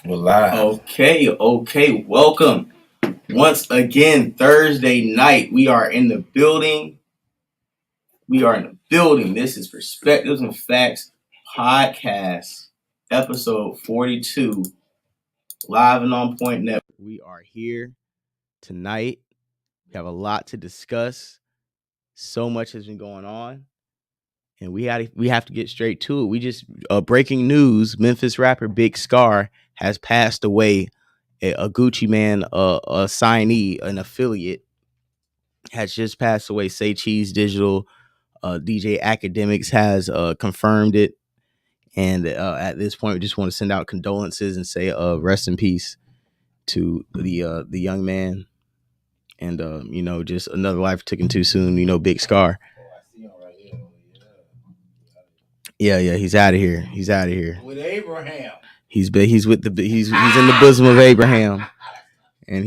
We're live. Okay. Welcome. Once again, Thursday night. We are in the building. This is Perspectives and Facts Podcast, episode 42, live and on Point Network. We are here tonight. We have a lot to discuss. So much has been going on. And we have to get straight to it. We just breaking news: Memphis rapper Big Scar has passed away. A Gucci Man, a signee, an affiliate, has just passed away. Say Cheese Digital, DJ Academics has confirmed it, and at this point, we just want to send out condolences and say rest in peace to the young man, and just another life taken too soon. Big Scar. Yeah, he's out of here. He's out of here. With Abraham. He's in the bosom of Abraham, and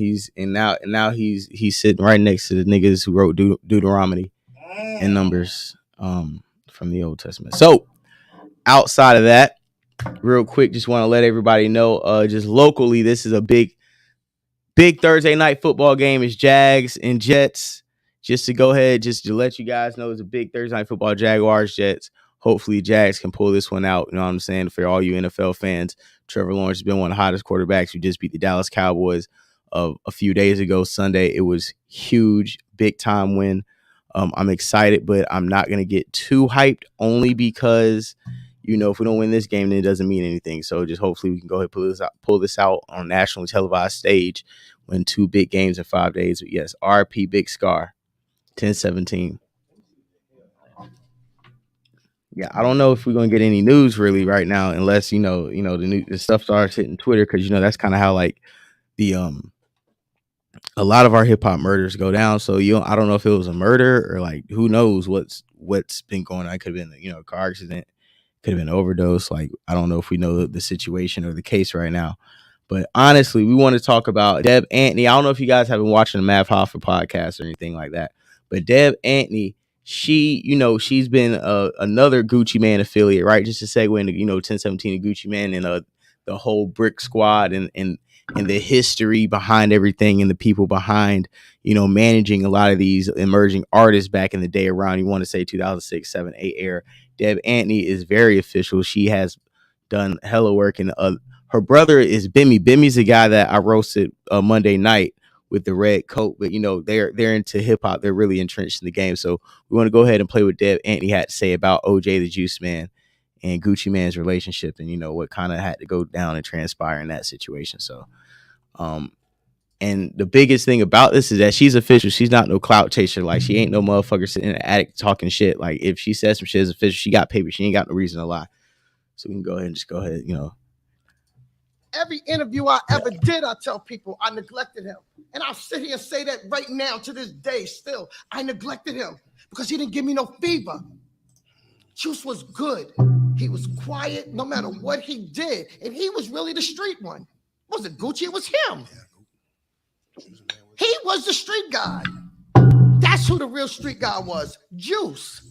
now he's sitting right next to the niggas who wrote Deuteronomy and Numbers from the Old Testament. So outside of that, real quick, just want to let everybody know, just locally, this is a big Thursday night football game. It's Jags and Jets. Just to go ahead, just to let you guys know, it's a big Thursday night football, Jaguars, Jets. Hopefully Jags can pull this one out. You know what I'm saying? For all you NFL fans, Trevor Lawrence has been one of the hottest quarterbacks. We just beat the Dallas Cowboys a few days ago, Sunday. It was huge, big time win. I'm excited, but I'm not going to get too hyped, only because, if we don't win this game, then it doesn't mean anything. So just hopefully we can go ahead and pull this out on a nationally televised stage, win 2 big games in 5 days. But yes, RP Big Scar, 10-17. Yeah, I don't know if we're gonna get any news really right now, unless the stuff starts hitting Twitter, because that's kind of how like the a lot of our hip hop murders go down. So I don't know if it was a murder or like who knows what's been going on. It could have been a car accident, could have been an overdose. Like I don't know if we know the situation or the case right now. But honestly, we want to talk about Deb Antney. I don't know if you guys have been watching the Math Hoffa podcast or anything like that, but Deb Antney, she's been another Gucci Man affiliate, right? Just to segue into 1017 Gucci Man and the whole Brick Squad and the history behind everything and the people behind managing a lot of these emerging artists back in the day, around, you want to say 2006, 7, 8 era. Deb Antney is very official. She has done hella work, and her brother is Bimmy. Bimmy's the guy that I roasted Monday night with the red coat, but they're into hip hop. They're really entrenched in the game. So we want to go ahead and play what Deb Antney had to say about OJ the Juice Man and Gucci Man's relationship, and what kind of had to go down and transpire in that situation. So and the biggest thing about this is that she's official. She's not no clout chaser. Like, she ain't no motherfucker sitting in the attic talking shit. Like, if she says some shit is official, she got paper. She ain't got no reason to lie. So we can go ahead and Every interview I ever did, I tell people I neglected him. And I'll sit here and say that right now to this day still. I neglected him because he didn't give me no fever. Juice was good. He was quiet no matter what he did. And he was really the street one. It wasn't Gucci, it was him. He was the street guy. That's who the real street guy was, Juice.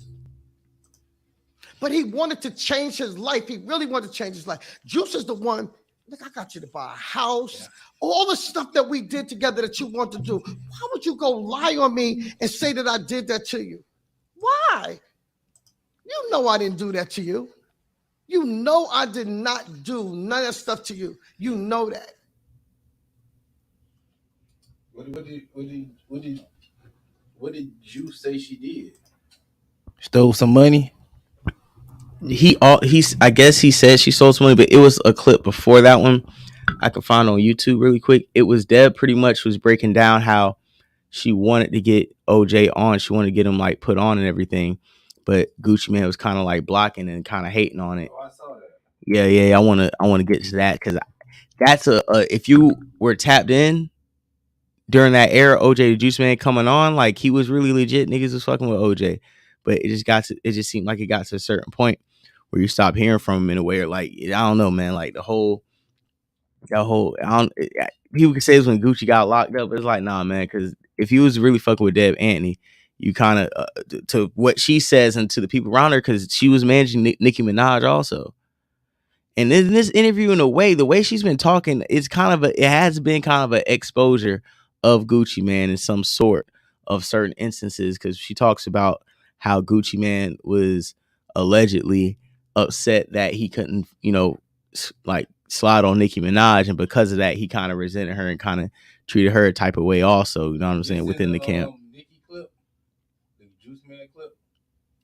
But he wanted to change his life. He really wanted to change his life. Juice is the one. Look, I got you to buy a house. All the stuff that we did together that you want to do. Why would you go lie on me and say that I did that to you? Why? You know I didn't do that to you. You know I did not do none of that stuff to you. You know that. What did you say she did? Stole some money. I guess he said she stole some money, but it was a clip before that one I could find on YouTube really quick. It was Deb pretty much was breaking down how she wanted to get OJ on. She wanted to get him like put on and everything, but Gucci Man was kind of like blocking and kind of hating on it. Oh, I saw that. Yeah. I want to get to that, because that's if you were tapped in during that era, OJ the Juice Man coming on, like, he was really legit. Niggas was fucking with OJ, but it just seemed like it got to a certain point where you stop hearing from him in a way, or like, I don't know, man, like people can say this when Gucci got locked up, but it's like, nah, man, because if he was really fucking with Deb Antney, you kind of to what she says and to the people around her, because she was managing Nicki Minaj also, And in this interview, in a way, the way she's been talking, it has been kind of an exposure of Gucci Mane in some sort of certain instances, because she talks about how Gucci Mane was allegedly upset that he couldn't, like slide on Nicki Minaj, and because of that, he kind of resented her and kind of treated her a type of way also, you know what I'm saying, within the camp. Nicki clip, the Juice Man clip.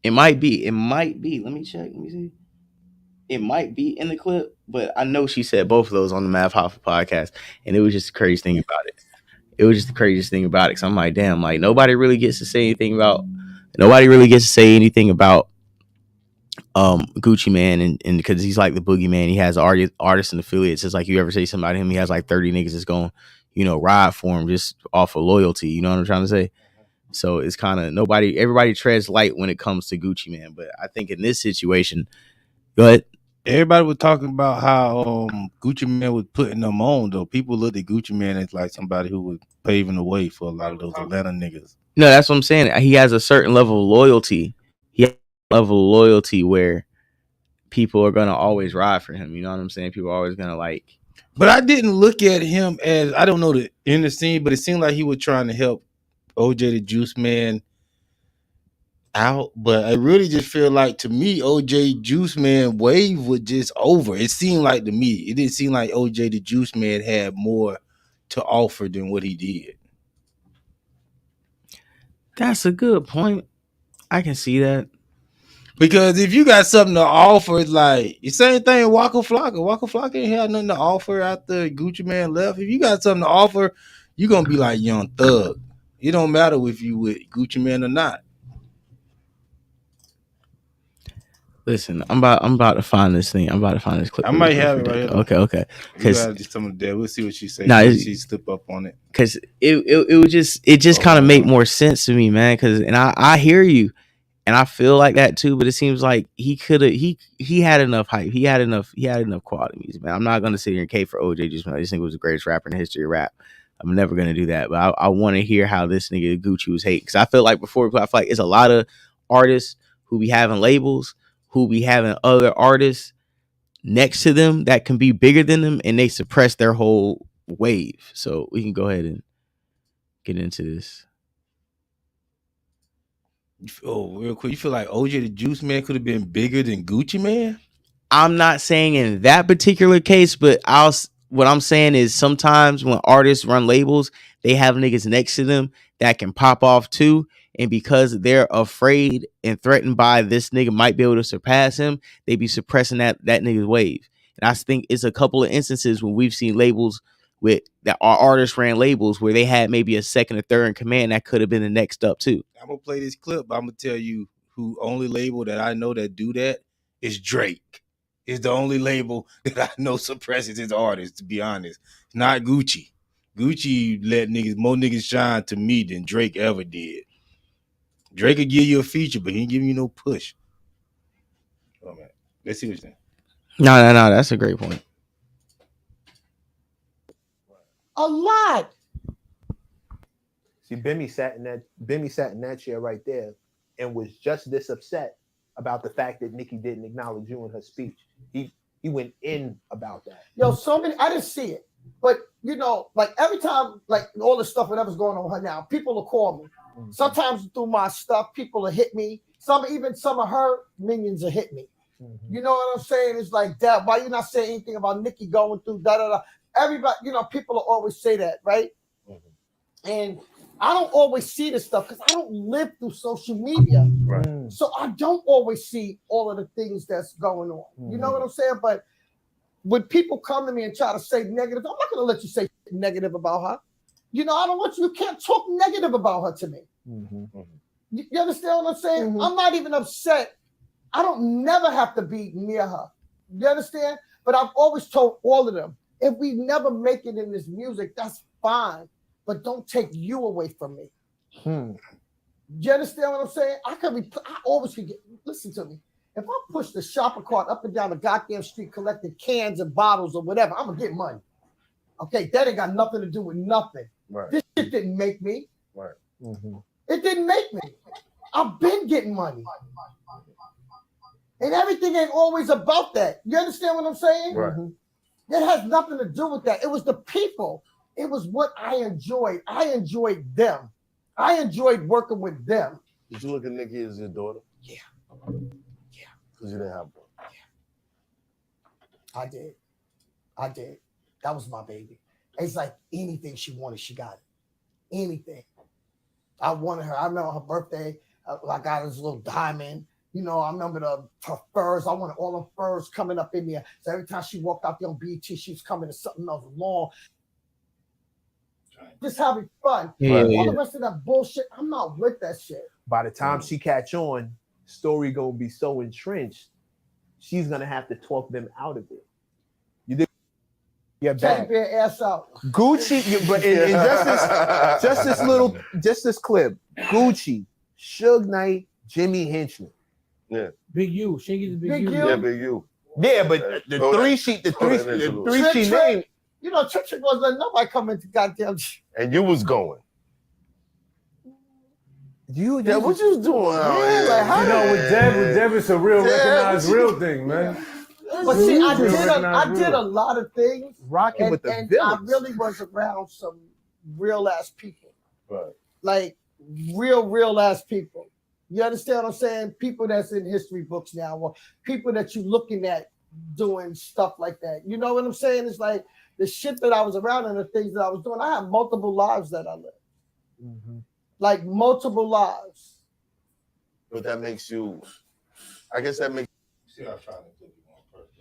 It might be. Let me check. Let me see. It might be in the clip, but I know she said both of those on the Math Hoffa podcast, and it was just the craziest thing about it. It was just the craziest thing about it. Cause I'm like, damn, like nobody really gets to say anything about Gucci Mane, and because he's like the boogeyman, he has artists and affiliates. It's like you ever say somebody to him, he has like 30 niggas that's going, ride for him just off of loyalty. You know what I'm trying to say? So it's kind of everybody treads light when it comes to Gucci Mane. But I think in this situation, go ahead. Everybody was talking about how Gucci Mane was putting them on, though. People looked at Gucci Mane as like somebody who was paving the way for a lot of those Atlanta niggas. No, that's what I'm saying. He has a certain level of loyalty. He has a level of loyalty where people are gonna always ride for him. You know what I'm saying? People are always gonna like. But I didn't look at him as, I don't know the inner scene, but it seemed like he was trying to help OJ the Juice Man out. But I really just feel like, to me, OJ Juice Man wave was just over. It seemed like to me, it didn't seem like OJ the Juice Man had more to offer than what he did. That's a good point. I can see that. Because if you got something to offer, it's like the same thing with Waka Flocka. Waka Flocka ain't had nothing to offer after Gucci Mane left. If you got something to offer, you're gonna be like Young Thug. It don't matter if you with Gucci Mane or not. Listen, I'm about to find this thing. I'm about to find this clip. I might have it right here. Okay. Because some of that, we'll see what she say. She slip up on it. Because it just kind of make more sense to me, man. Because I hear you, and I feel like that too. But it seems like he had enough hype. He had enough quality music, man. I'm not gonna sit here and cape for OJ. I just think it was the greatest rapper in the history of rap. I'm never gonna do that. But I want to hear how this nigga Gucci was hating. Because I feel like before, I feel like it's a lot of artists who be having labels, who be having other artists next to them that can be bigger than them, and they suppress their whole wave. So we can go ahead and get into this. Oh, real quick, you feel like OJ the Juice Man could have been bigger than Gucci Mane? I'm not saying in that particular case, but what I'm saying is sometimes when artists run labels, they have niggas next to them that can pop off too. And because they're afraid and threatened by this nigga might be able to surpass him, they be suppressing that nigga's wave. And I think it's a couple of instances when we've seen labels with that our artists ran labels where they had maybe a second or third in command that could have been the next up too. I'm gonna play this clip, but I'm gonna tell you who only label that I know that do that is Drake. It's the only label that I know suppresses his artists, to be honest. Not Gucci. Gucci let more niggas shine to me than Drake ever did. Drake could give you a feature, but he ain't giving you no push. Oh man, let's see what you're saying. No, that's a great point. A lot. See, Bimmy sat in that chair right there and was just this upset about the fact that Nicki didn't acknowledge you in her speech. He went in about that. Yo, I didn't see it. But like every time, like all the stuff whatever's going on with her now, people will call me. Mm-hmm. Sometimes through my stuff, people will hit me. Some of her minions will hit me. Mm-hmm. You know what I'm saying? It's like, Dad, why you not saying anything about Nicki going through da-da-da? Everybody, people will always say that, right? Mm-hmm. And I don't always see this stuff because I don't live through social media. Right. So I don't always see all of the things that's going on. Mm-hmm. You know what I'm saying? But when people come to me and try to say negative, I'm not going to let you say negative about her. I don't want you. You can't talk negative about her to me. Mm-hmm. You understand what I'm saying? Mm-hmm. I'm not even upset. I don't never have to be near her. You understand? But I've always told all of them, if we never make it in this music, that's fine. But don't take you away from me. You understand what I'm saying? I always could listen to me. If I push the shopper cart up and down the goddamn street collecting cans and bottles or whatever, I'm going to get money. Okay, that ain't got nothing to do with nothing. Right. This shit didn't make me. Right. Mm-hmm. It didn't make me. I've been getting money. And everything ain't always about that. You understand what I'm saying? Right. It has nothing to do with that. It was the people. It was what I enjoyed. I enjoyed them. I enjoyed working with them. Did you look at Nikki as your daughter? Yeah. Yeah. Because you didn't have one. I did. I did. That was my baby. It's like anything she wanted, she got it. Anything. I wanted her. I remember her birthday. I got this little diamond. You know, I remember her furs. I wanted all them furs coming up in there. So every time she walked out there on BET, she was coming to something else long. Just having fun. Yeah, all the rest of that bullshit, I'm not with that shit. By the time she catch on, story gonna be so entrenched, she's gonna have to talk them out of it. You did your Teddy back. bear ass out. Gucci, but in just this clip, Gucci, Suge Knight, Jimmy Henchman. Big U. She gets Big Big U. U. Yeah, Big U. Yeah, but the three she named. You know, Trick was letting nobody come into goddamn. And you was going. Yeah, what you was doing? Like, how You know, with Deb, it's a real recognized real thing, man. But see, I Recognized did real. a lot of things, rocking with the and I villains. really was around some real ass people, Right. like real ass people. You understand what I'm saying? People that's in history books now, or people that you looking at doing stuff like that. You know what I'm saying? It's like the shit that I was around and the things that I was doing. I had multiple lives that I lived, like multiple lives. But that makes you, I guess that makes See, I was trying to clip you on first.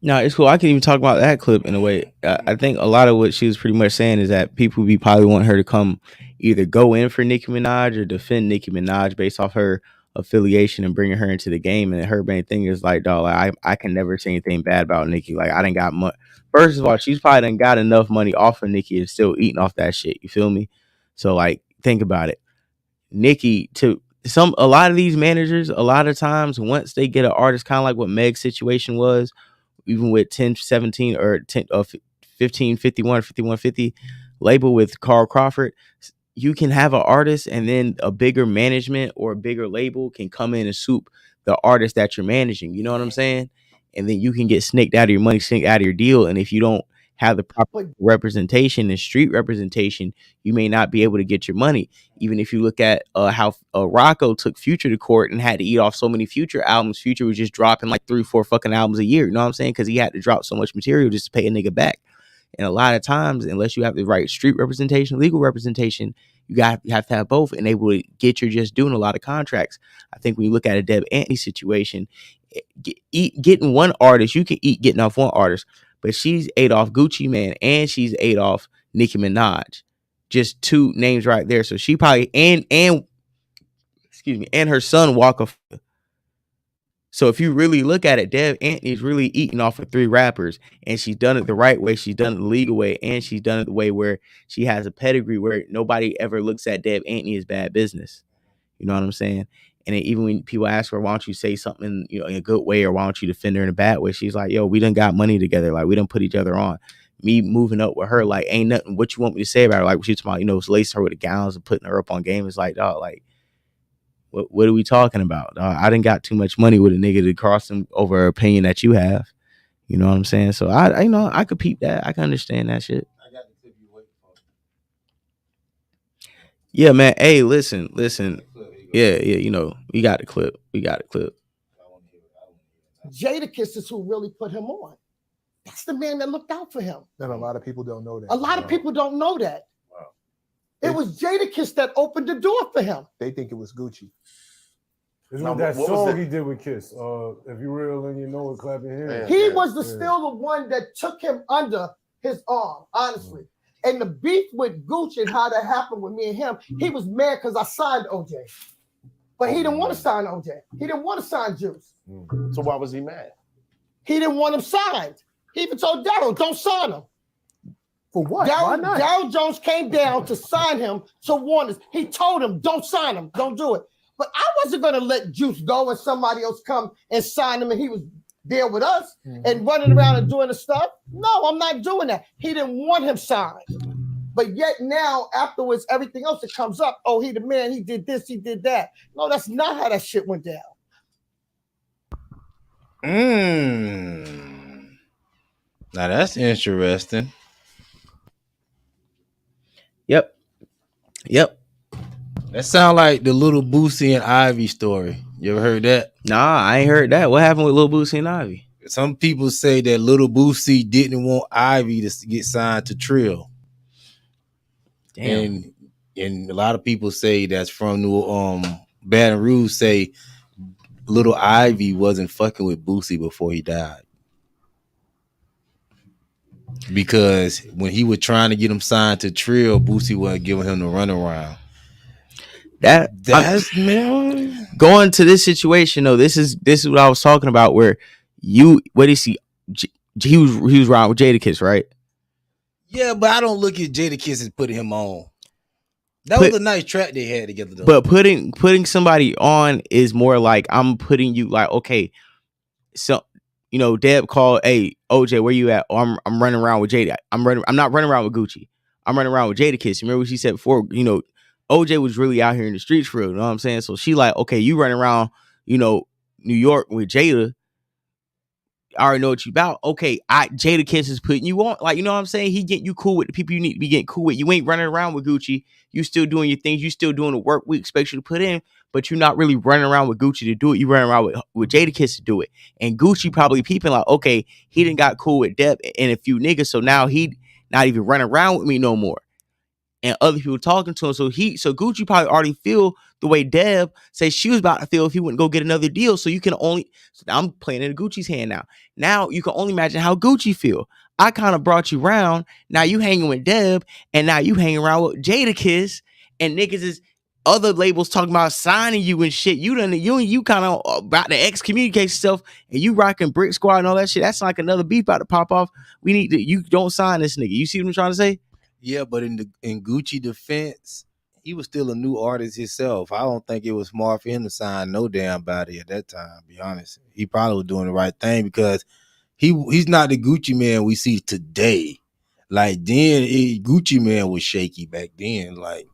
No, it's cool. I can even talk about that clip in a way. I think a lot of what she was pretty much saying is that people be probably want her to come either go in for Nicki Minaj or defend Nicki Minaj based off her affiliation and bringing her into the game. And her main thing is like, dog, like, I can never say anything bad about Nicki. Like, I done got money. First of all, she's probably done got enough money off of Nicki and still eating off that shit. You feel me? So like, think about it. Nicki, a lot of these managers, a lot of times once they get an artist, kind of like what Meg's situation was, even with 1017 or 10 1551 5150 label with Carl Crawford, you can have an artist and then a bigger management or a bigger label can come in and soup the artist that you're managing. You know what I'm saying? And then you can get snaked out of your money, snaked out of your deal. And if you don't have the proper representation and street representation, you may not be able to get your money. Even if you look at how Rocco took Future to court and had to eat off so many Future albums. Future was just dropping like 3-4 fucking albums a year. You know what I'm saying? Because he had to drop so much material just to pay a nigga back. And a lot of times, unless you have the right street representation, legal representation, you have to have both and able to get your just doing a lot of contracts. I think when you look at a Deb Antney situation, getting one artist, you can eat getting off one artist, but she's ate off Gucci Mane and she's ate off Nicki Minaj. Just two names right there. So she probably and her son Walker. So if you really look at it, Deb Antney's really eating off of 3 rappers, and she's done it the right way. She's done it the legal way, and she's done it the way where she has a pedigree where nobody ever looks at Deb Antney as bad business. You know what I'm saying? And then even when people ask her, why don't you say something, you know, in a good way, or why don't you defend her in a bad way? She's like, yo, we done got money together. Like, we done put each other on. Me moving up with her, like, ain't nothing. What you want me to say about her? Like, she's about, you know, lacing her with the gowns and putting her up on game. It's like, dog, like, what are we talking about? I didn't got too much money with a nigga to cross him over an opinion that you have. You know what I'm saying? So I you know, I could peep that. I can understand that shit. I got the clip you waiting for. Yeah, man. Hey, listen. Yeah. Yeah, you know, we got the clip. I want to hear it. Jadakiss is who really put him on. That's the man that looked out for him. And a lot of people don't know that. A lot of people don't know that. Wow. It was Jadakiss that opened the door for him. They think it was Gucci. It's Now, with that what was song that? he did with Kiss. If you real and you know it, clap your hands. Yeah. He was still the one that took him under his arm, honestly. And the beef with Gucci and how that happened with me and him, he was mad because I signed OJ. But he didn't want to sign OJ. He didn't want to sign Juice. So why was he mad? He didn't want him signed. He even told Darryl, don't sign him. For what? Why not? Darryl Jones came down to sign him to Warner's. He told him, don't sign him. Don't do it. But I wasn't going to let Juice go and somebody else come and sign him and he was there with us and running around and doing the stuff. No, I'm not doing that. He didn't want him signed. But yet now, afterwards, everything else that comes up, oh, he the man, he did this, he did that. No, that's not how that shit went down. Now that's interesting. Yep. That sound like the little Boosie and Ivy story. You ever heard that? Nah, I ain't heard that. What happened with Lil Boosie and Ivy? Some people say that little Boosie didn't want Ivy to get signed to Trill. Damn. And a lot of people say that's from New Baton Rouge say little Ivy wasn't fucking with Boosie before he died. Because when he was trying to get him signed to Trill, Boosie wasn't giving him the runaround. That's man. Going to this situation though. This is what I was talking about. Where what is he? He was riding with Jadakiss, right? Yeah, but I don't look at Jadakiss as putting him on. That was a nice track they had together though. But putting somebody on is more like I'm putting you like, okay, so you know, Deb called, hey OJ, where you at? Oh, I'm running around with Jada. I'm not running around with Gucci. I'm running around with Jadakiss. Remember what she said before? You know, OJ was really out here in the streets for real. You know what I'm saying? So she like, okay, you running around, you know, New York with Jada. I already know what you about. Okay, Jadakiss is putting you on. Like, you know what I'm saying? He get you cool with the people you need to be getting cool with. You ain't running around with Gucci. You still doing your things. You still doing the work we expect you to put in, but you're not really running around with Gucci to do it. You running around with Jadakiss to do it. And Gucci probably peeping like, okay, he done got cool with Deb and a few niggas, so now he not even running around with me no more. And other people talking to him. So Gucci probably already feel the way Deb said she was about to feel if he wouldn't go get another deal. So you can only, so I'm playing in Gucci's hand now. Now you can only imagine how Gucci feel. I kind of brought you around. Now you hanging with Deb, and now you hanging around with Jadakiss, and niggas is other labels talking about signing you and shit. You kind of about to excommunicate yourself, and you rocking Brick Squad and all that shit. That's like another beef about to pop off. You don't sign this nigga. You see what I'm trying to say? Yeah, but in Gucci defense, he was still a new artist himself. I don't think it was smart for him to sign no damn body at that time, to be honest. He probably was doing the right thing because he's not the Gucci man we see today. Like then, Gucci man was shaky back then. Like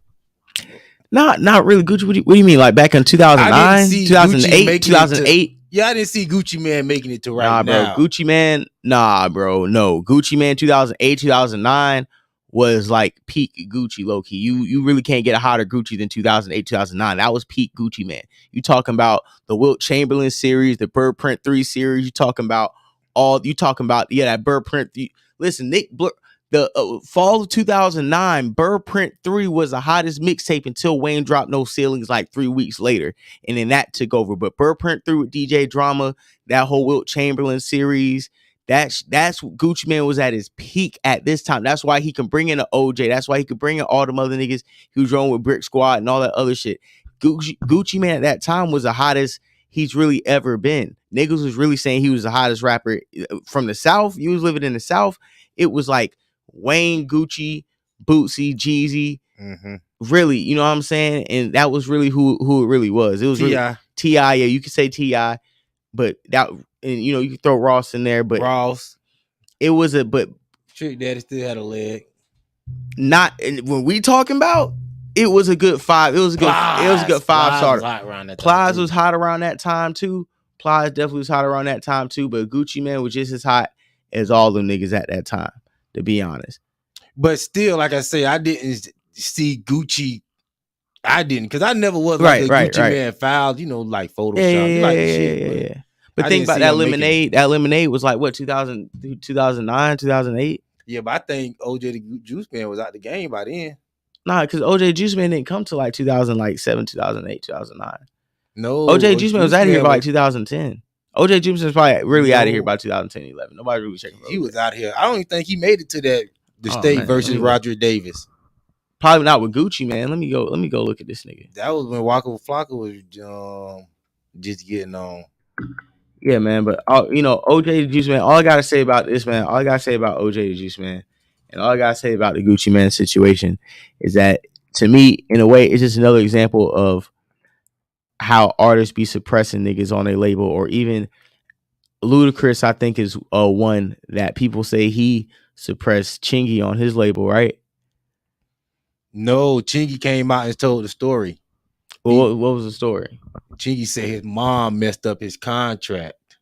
not really Gucci. What do you mean? Like back in 2009, 2008, 2008? Yeah, I didn't see Gucci man making it to right now. Gucci man, bro. No. Gucci man 2008, 2009 was like peak Gucci low key. You really can't get a hotter Gucci than 2008, 2009. That was peak Gucci man. You talking about the Wilt Chamberlain series, the Bird Print 3 series. You talking about that Bird Print 3. Listen, the fall of 2009, Bird Print 3 was the hottest mixtape until Wayne dropped No Ceilings like 3 weeks later, and then that took over. But Bird Print 3 with DJ Drama, that whole Wilt Chamberlain series, that's Gucci Man was at his peak at this time. That's why he can bring in an OJ. That's why he could bring in all them other niggas who was rolling with Brick Squad and all that other shit. Gucci Man at that time was the hottest he's really ever been. Niggas was really saying he was the hottest rapper from the South. You was living in the South. It was like Wayne, Gucci, Bootsy, Jeezy, really, you know what I'm saying? And that was really who it really was. It was T.I. T.I. Yeah, you could say T.I., but that, and you know, you could throw Ross in there, but Ross. It was but Trick Daddy still had a leg. Not, and when we talking about, it was a good 5. It was a good 5 starter. Plies was hot around that time too. Plies definitely was hot around that time too, but Gucci Man was just as hot as all them niggas at that time, to be honest. But still, like I say, I didn't see Gucci. I didn't, because I never was like a Gucci Man filed, you know, like Photoshop. Yeah. But think about that Lemonade. That Lemonade was like what, 2009, 2008? Yeah, but I think OJ the Juice Man was out the game by then. Nah, because OJ Juice Man didn't come to like 2007, 2008, 2009. No, OJ Juice Man was out of here by like 2010. OJ Juice was probably really out of here by 2010, 11. Nobody really checking. He was out here. I don't even think he made it to the state versus Roger Davis. Probably not with Gucci, man. Let me go look at this nigga. That was when Waka Flocka was just getting on. Yeah, man. But you know, OJ the Juice Man. All I gotta say about this, man. All I gotta say about OJ the Juice Man, and all I gotta say about the Gucci Man situation is that, to me, in a way, it's just another example of how artists be suppressing niggas on a label, or even Ludacris. I think is one that people say he suppressed Chingy on his label, right? No, Chingy came out and told the story. Well, what was the story? Chingy said his mom messed up his contract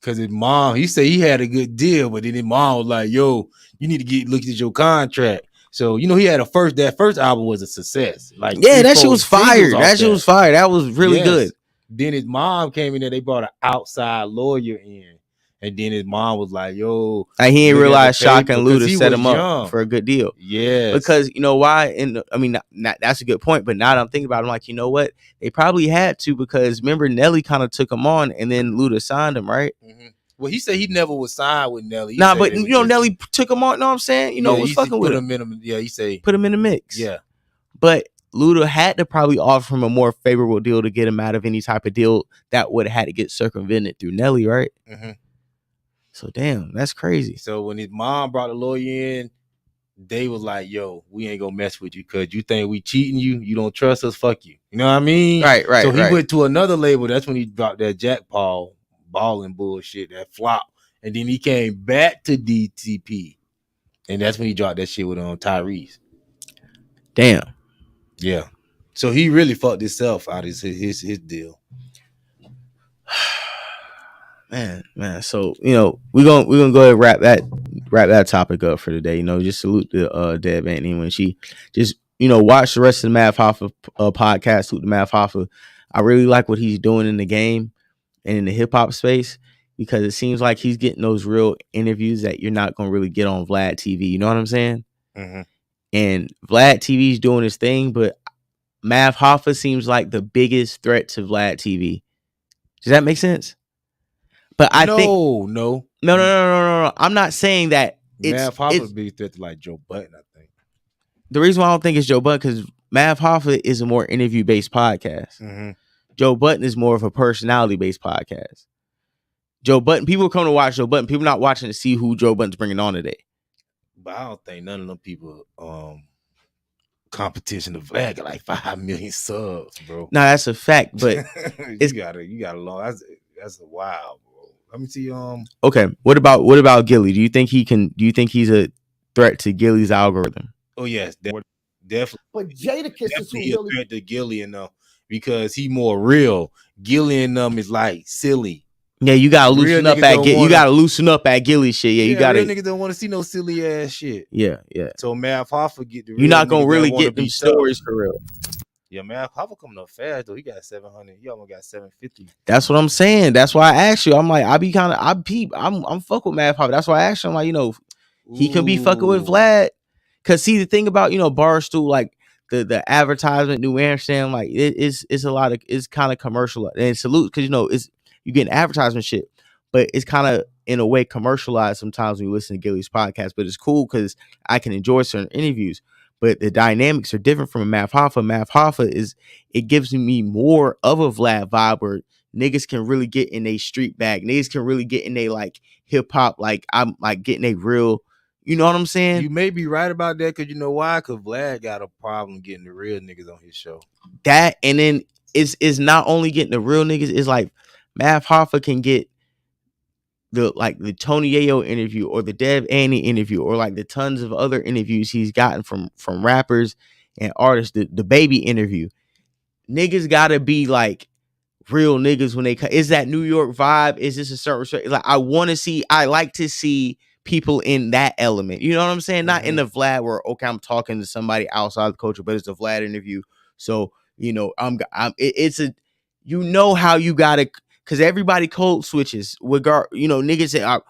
Cause his mom, he said he had a good deal, but then his mom was like, "Yo, you need to look at your contract." So he had that first album was a success. Like Yeah, that shit 3-4 was singles fire. off That shit was fire. That was really good. Then his mom came in there. They brought an outside lawyer in, and then his mom was like, "Yo," like he didn't realize Shock and because Luda he set was him young. up for a good deal. Yes, because you know why? And I mean, that's a good point. But now that I'm thinking about it, I'm like, you know what? They probably had to because remember Nelly kind of took him on, and then Luda signed him, right? Mm-hmm. Well, he said he never was signed with Nelly. Nah, but you know Nelly took him on. Know what I'm saying? You know, was fucking with him. He said put him in the mix. Yeah, but Luda had to probably offer him a more favorable deal to get him out of any type of deal that would have had to get circumvented through Nelly, right? Mm-hmm. So damn, that's crazy. So when his mom brought the lawyer in, they was like, "Yo, we ain't gonna mess with you because you think we cheating you. You don't trust us. Fuck you." You know what I mean? Right. So he went to another label. That's when he dropped that Jack Paul balling bullshit, that flop, and then he came back to DTP, and that's when he dropped that shit with Tyrese. Damn. Yeah. So he really fucked himself out of his deal. Man. So we're gonna go ahead and wrap that topic up for today. Just salute to Deb Antney when she just watch the rest of the Math Hoffa podcast. Salute the Math Hoffa. I really like what he's doing in the game and in the hip hop space because it seems like he's getting those real interviews that you're not gonna really get on Vlad TV. You know what I'm saying? Mm-hmm. And Vlad TV's doing his thing, but Math Hoffa seems like the biggest threat to Vlad TV. Does that make sense? But I think no. I'm not saying that Math Hoffa would be threat to like Joe Budden. I think the reason why I don't think it's Joe Budden because Math Hoffa is a more interview based podcast. Mm-hmm. Joe Budden is more of a personality based podcast. Joe Budden, people come to watch Joe Budden. People not watching to see who Joe Budden's bringing on today. But I don't think none of them people competition of Vlad got like 5 million subs, bro. No, that's a fact, but you got a long. That's a wild, bro. Let me see. Okay, what about Gilly? Do you think he's a threat to Gilly's algorithm? Oh yes, definitely. But Jadakiss is who Definitely a really threat to Gilly and them because he more real. Gilly and them is like silly. Yeah, you gotta loosen up at you gotta loosen up at Gilly shit. Yeah, you gotta. Real niggas don't want to see no silly ass shit. Yeah. So Math Hoffa get the. You're not gonna really get these stories for real. Yeah, Math Hoffa coming up fast though. He got 700. He almost got 750. That's what I'm saying. That's why I asked you. I'm like, I'm fuck with Math Hoffa. That's why I asked you. I'm like, he could be fucking with Vlad. Cause see the thing about Barstool, like the advertisement, New Amsterdam, like it's a lot of it's kind of commercial and salute because it's you getting advertisement shit, but it's kind of in a way commercialized sometimes when you listen to Gilly's podcast. But it's cool because I can enjoy certain interviews. But the dynamics are different from a Math Hoffa. Math Hoffa it gives me more of a Vlad vibe where niggas can really get in a street bag. Niggas can really get in a like hip hop, like I'm like getting a real, you know what I'm saying? You may be right about that because you know why? Because Vlad got a problem getting the real niggas on his show. That and then it's not only getting the real niggas, it's like Math Hoffa can get the Tony Yayo interview or the Deb Antney interview or like the tons of other interviews he's gotten from rappers and artists. The baby interview, niggas gotta be like real niggas when they come. Is that New York vibe? Is this a certain like I like to see people in that element. You know what I'm saying? Not in the Vlad where I'm talking to somebody outside the culture, but it's a Vlad interview. So it's a how you gotta. Because everybody code switches. Niggas say,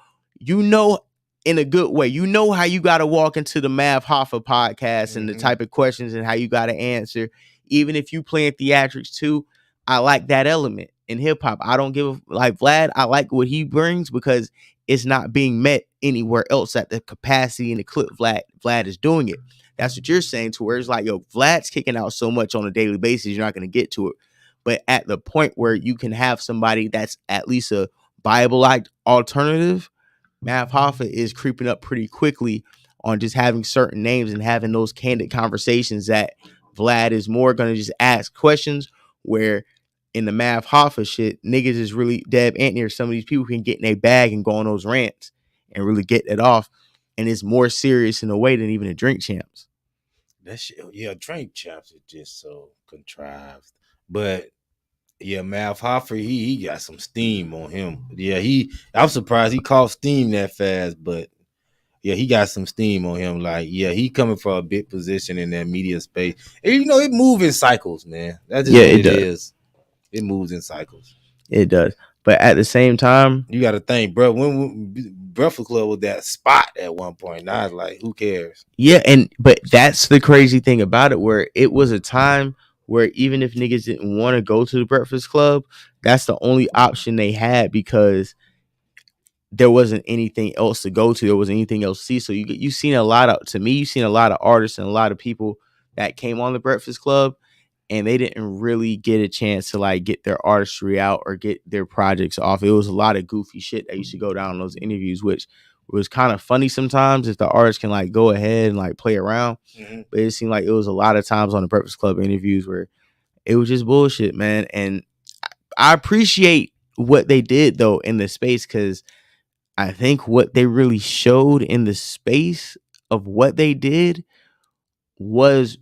in a good way. How you got to walk into the Math Hoffa podcast and the type of questions and how you got to answer. Even if you playing theatrics too, I like that element in hip hop. I don't give like Vlad. I like what he brings because it's not being met anywhere else at the capacity and the clip Vlad is doing it. That's what you're saying to where it's like, Vlad's kicking out so much on a daily basis, you're not going to get to it. But at the point where you can have somebody that's at least a Bible-like alternative, Math Hoffa is creeping up pretty quickly on just having certain names and having those candid conversations that Vlad is more going to just ask questions where in the Math Hoffa shit, niggas is really Deb Antney or some of these people can get in a bag and go on those rants and really get it off. And it's more serious in a way than even the Drink Champs. That shit, yeah, Drink Champs is just so contrived. But Yeah, Math Hoffa, he got some steam on him. Yeah, I'm surprised he caught steam that fast, but yeah, he got some steam on him. Like, yeah, he coming for a big position in that media space. And it moves in cycles, man. That's just Yeah, what it it does. is. It moves in cycles. It does. But at the same time, You got to think, bro. When Breakfast Club was that spot at one point, now it's like, who cares? yeah, but that's the crazy thing about it, where it was a time where even if niggas didn't want to go to the Breakfast Club, that's the only option they had because there wasn't anything else to go to. There wasn't anything else to see. So you seen a lot of, to me, you seen a lot of artists and a lot of people that came on the Breakfast Club, and they didn't really get a chance to like get their artistry out or get their projects off. It was a lot of goofy shit that used to go down in those interviews, which was kind of funny sometimes if the artist can like go ahead and like play around. Mm-hmm. But it seemed like it was a lot of times on the Breakfast Club interviews where it was just bullshit, man. And I appreciate what they did though in the space, because I think what they really showed in the space of what they did was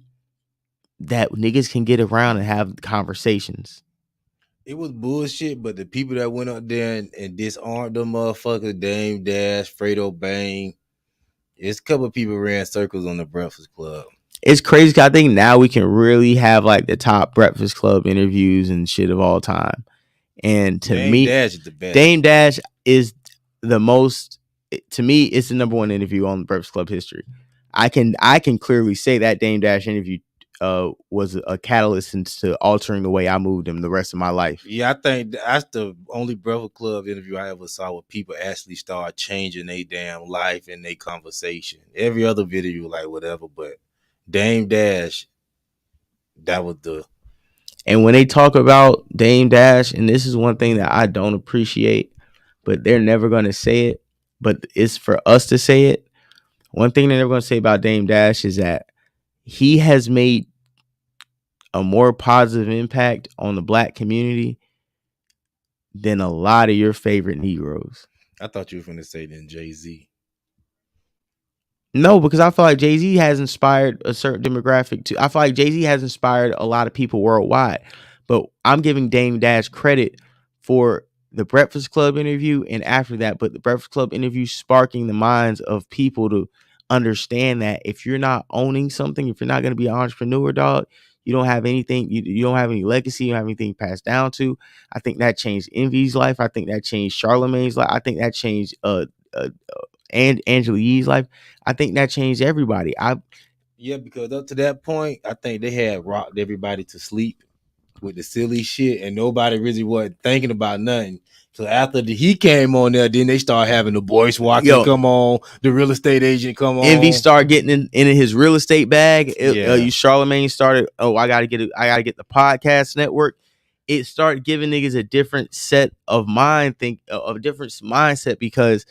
that niggas can get around and have conversations. It was bullshit, but the people that went up there and disarmed them motherfuckers, Dame Dash, Fredo Bang, it's a couple of people ran circles on the Breakfast Club. It's crazy. I think now we can really have like the top Breakfast Club interviews and shit of all time. And to Dame me, Dash is the best. Dame Dash is the most. To me, it's the number one interview on the Breakfast Club history. I can clearly say that Dame Dash interview was a catalyst into altering the way I moved him the rest of my life. Yeah, I think that's the only Breakfast Club interview I ever saw where people actually start changing their damn life and their conversation. Every other video, like whatever, but Dame Dash, that was the. And when they talk about Dame Dash, and this is one thing that I don't appreciate, but they're never going to say it, but it's for us to say it. One thing they're never going to say about Dame Dash is that he has made a more positive impact on the black community than a lot of your favorite Negroes. I thought you were going to say then Jay-Z. No, because I feel like Jay-Z has inspired a certain demographic too. I feel like Jay-Z has inspired a lot of people worldwide. But I'm giving Dame Dash credit for the Breakfast Club interview and after that, but the Breakfast Club interview sparking the minds of people to understand that if you're not owning something, if you're not going to be an entrepreneur, dog, you don't have anything, you don't have any legacy, you don't have anything passed down to. I think that changed Envy's life. I think that changed Charlamagne's life. I think that changed and Angela Yee's life. I think that changed everybody. Yeah, because up to that point, I think they had rocked everybody to sleep with the silly shit, and nobody really wasn't thinking about nothing. So after he came on there, then they start having the Boyce Watkins come on, the real estate agent come on. Envy started getting in his real estate bag. Charlamagne started. Oh, I gotta get the podcast network. It started giving niggas a different set of a different mindset, because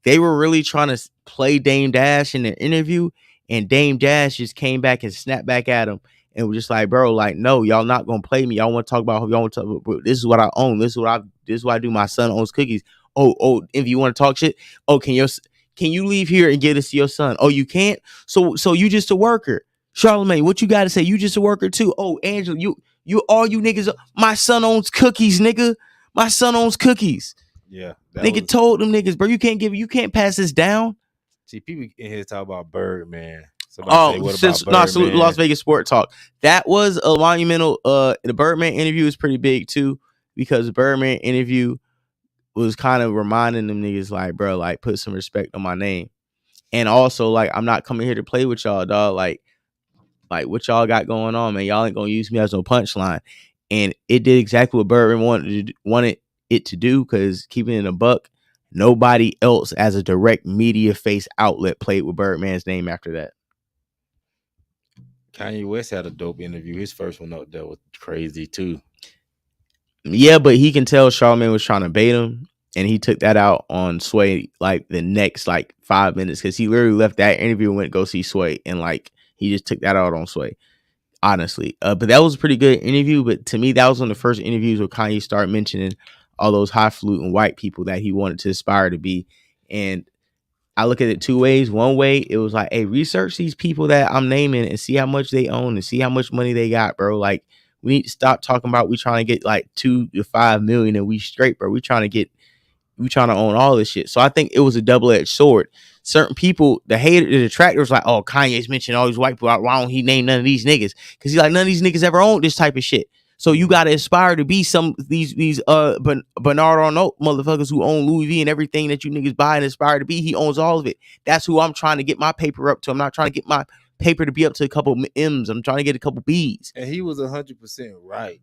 they were really trying to play Dame Dash in their interview, and Dame Dash just came back and snapped back at him and was just like, bro, like, no, y'all not gonna play me. Y'all want to talk about y'all want to talk about, this is what I own. This is what I do. My son owns cookies. Oh, if you want to talk shit, oh, can you leave here and get this to your son? Oh, you can't. So you just a worker. Charlamagne, what you got to say? You just a worker too. Oh, Angela, you all you niggas. My son owns cookies, nigga. My son owns cookies. Yeah, nigga told them niggas, bro, you can't pass this down. See, people in here talk about Birdman. Salute Las Vegas Sport Talk. That was a monumental. The Birdman interview is pretty big too, because the Birdman interview was kind of reminding them niggas like, bro, like, put some respect on my name. And also, like, I'm not coming here to play with y'all, dog. Like what y'all got going on, man? Y'all ain't gonna use me as no punchline. And it did exactly what Birdman wanted it to do, because keeping it in a buck, nobody else as a direct media face outlet played with Birdman's name after that. Kanye West had a dope interview. His first one up there was crazy too. Yeah, but he can tell Charlamagne was trying to bait him, and he took that out on Sway like the next like 5 minutes, because he literally left that interview and went to go see Sway, and like he just took that out on Sway. Honestly, but that was a pretty good interview. But to me, that was one of the first interviews where Kanye started mentioning all those highfalutin white people that he wanted to aspire to be. And I look at it two ways. One way, it was like, hey, research these people that I'm naming and see how much they own and see how much money they got, bro. Like, We need to stop talking about we trying to get like 2 to 5 million and we straight, bro. We trying to own all this shit. So I think it was a double-edged sword. Certain people, the detractors, like, oh, Kanye's mentioned all these white people. Why don't he name none of these niggas? Because he's like, none of these niggas ever owned this type of shit. So you gotta aspire to be some these Bernard Arnault motherfuckers who own Louis V and everything that you niggas buy and aspire to be. He owns all of it. That's who I'm trying to get my paper up to. I'm not trying to get my paper to be up to a couple M's. I'm trying to get a couple B's. And he was 100% right.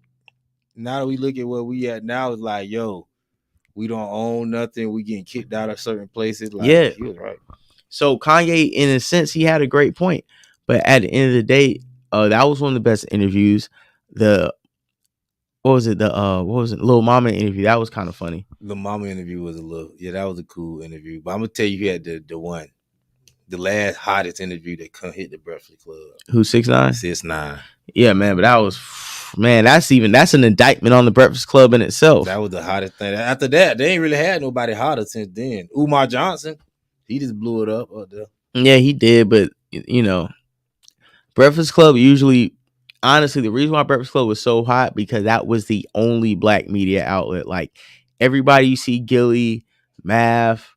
Now that we look at where we at now, it's like, yo, we don't own nothing. We getting kicked out of certain places. Like, yeah, he was right. So Kanye, in a sense, he had a great point. But at the end of the day, that was one of the best interviews. What was it? Lil Mama interview. That was kind of funny. The Mama interview was that was a cool interview. But I'm gonna tell you, he had the last hottest interview that hit the Breakfast Club. Who, 6ix9ine? 6ix9ine. Yeah, man. But that's an indictment on the Breakfast Club in itself. That was the hottest thing. After that, they ain't really had nobody hotter since then. Umar Johnson, he just blew it up there. Yeah, he did. But Breakfast Club usually. Honestly, the reason why Breakfast Club was so hot because that was the only black media outlet. Like everybody you see, Gilly, Math,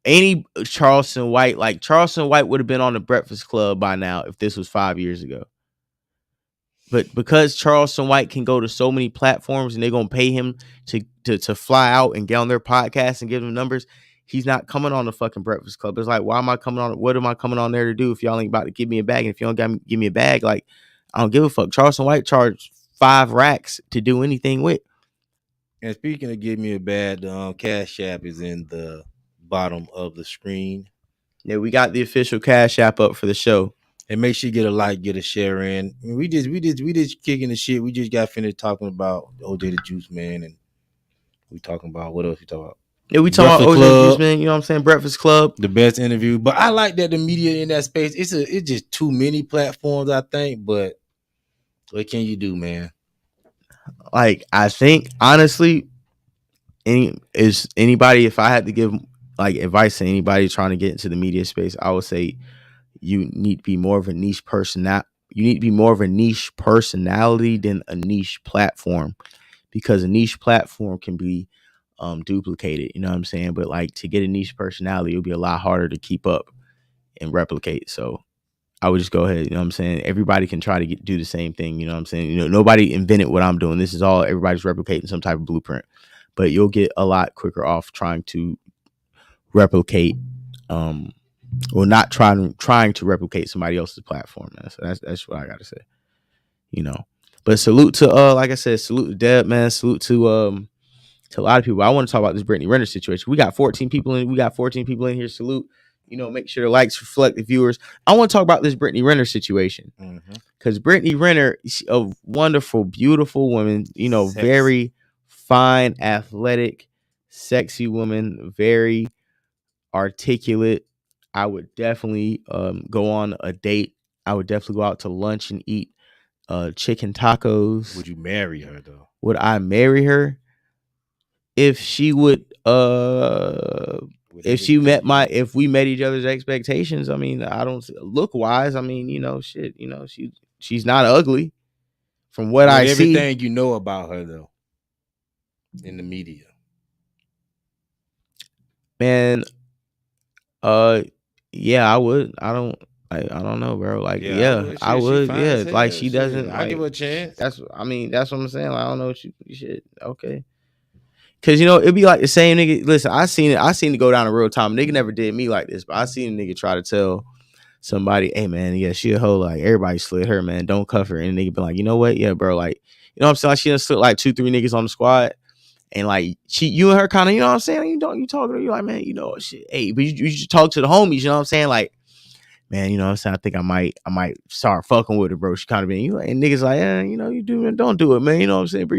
any Charleston White. Like Charleston White would have been on the Breakfast Club by now if this was 5 years ago. But because Charleston White can go to so many platforms and they're gonna pay him to fly out and get on their podcast and give them numbers, he's not coming on the fucking Breakfast Club. It's like, why am I coming on? What am I coming on there to do if y'all ain't about to give me a bag? And if you don't give me a bag, like. I don't give a fuck. Charleston White charged 5 racks to do anything with. And speaking of give me a bag, the Cash App is in the bottom of the screen. Yeah, we got the official Cash App up for the show. And make sure you get a like, get a share in. I mean, we just kicking the shit. We just got finished talking about OJ the Juice Man, and we talking about what else we talking about? Yeah, we talking about OJ the Juice Man. You know what I'm saying? Breakfast Club, the best interview. But I like that the media in that space. It's just too many platforms, I think. But what can you do, man? Like, I think honestly, anybody, if I had to give like advice to anybody trying to get into the media space, I would say you need to be more of a niche person. You need to be more of a niche personality than a niche platform, because a niche platform can be duplicated. You know what I'm saying? But like to get a niche personality, it'll be a lot harder to keep up and replicate. So I would just go ahead, you know what I'm saying? Everybody can try to do the same thing, you know what I'm saying? Nobody invented what I'm doing. This is all, everybody's replicating some type of blueprint. But you'll get a lot quicker off trying to replicate, or not trying to replicate somebody else's platform, man. So that's what I gotta say, But salute to, like I said, salute to Deb, man. Salute to a lot of people. I want to talk about this Brittany Rinner situation. We got 14 people in here. Salute. Make sure the likes reflect the viewers. I want to talk about this Brittany Rinner situation, because Brittany Rinner is a wonderful, beautiful woman. Very fine, athletic, sexy woman, very articulate. I would definitely go on a date. I would definitely go out to lunch and eat chicken tacos. Would you marry her though? Would I marry her? If she would if we met each other's expectations, I mean, I don't look wise. I mean, she's not ugly from what I see. Everything you know about her though, in the media, man. Yeah, I would. I don't know, bro. Like, I would. Yeah, like she doesn't. I give her a chance. That's what I'm saying. Like, I don't know what you should. Okay. Cause it'd be like the same nigga. Listen, I seen it go down in real time. Nigga never did me like this, but I seen a nigga try to tell somebody, hey man, yeah, she a hoe. Like everybody slid her, man. Don't cuff her. And the nigga be like, you know what? Yeah, bro. Like, you know what I'm saying? Like, she done slid like 2-3 niggas on the squad. And like you and her kind of, you know what I'm saying? You talking to her, you're like, man, shit. Hey, but you should talk to the homies, you know what I'm saying? Like, man, you know what I'm saying? I think I might start fucking with her, bro. She kind of being, and niggas like, you do it, don't do it, man. You know what I'm saying? But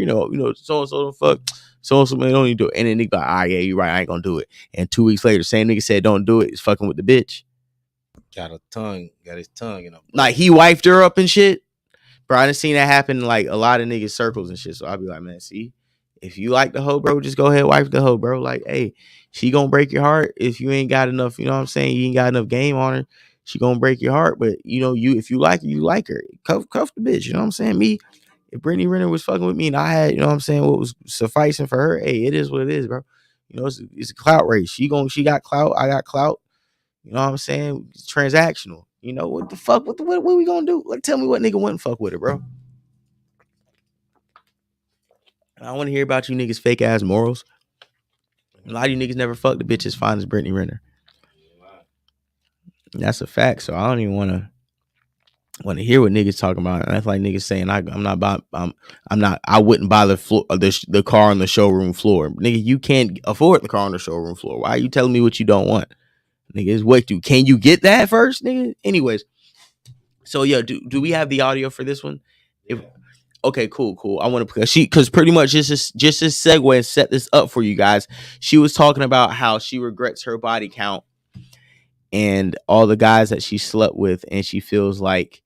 so and so don't fuck. So man, don't even do it. And then nigga like, all right, yeah, you're right, I ain't gonna do it. And 2 weeks later, same nigga said don't do it. He's fucking with the bitch. Got his tongue, Like he wifed her up and shit. Bro, I done seen that happen in like a lot of niggas circles and shit. So I'll be like, man, see, if you like the hoe, bro, just go ahead, wife the hoe, bro. Like, hey, she gonna break your heart if you ain't got enough, you know what I'm saying? You ain't got enough game on her. She gonna break your heart. But if you like her, you like her. Cuff the bitch, you know what I'm saying? If Brittany Renner was fucking with me and I had, you know what I'm saying, what was sufficing for her, hey, it is what it is, bro. You know, it's a clout race. She got clout, I got clout. You know what I'm saying? It's transactional. You know, what the fuck? What we gonna do? Like, tell me what nigga wouldn't fuck with her, bro. I want to hear about you niggas fake ass morals. A lot of you niggas never fucked the bitch as fine as Brittany Renner. That's a fact. So I don't even want to hear what niggas talking about. And that's like niggas saying I wouldn't buy the car on the showroom floor. Nigga, you can't afford the car on the showroom floor. Why are you telling me what you don't want? Nigga, it's what do. Can you get that first, nigga? Anyways. So yeah, do we have the audio for this one? Okay, cool. I want to because pretty much just this segue and set this up for you guys. She was talking about how she regrets her body count and all the guys that she slept with, and she feels like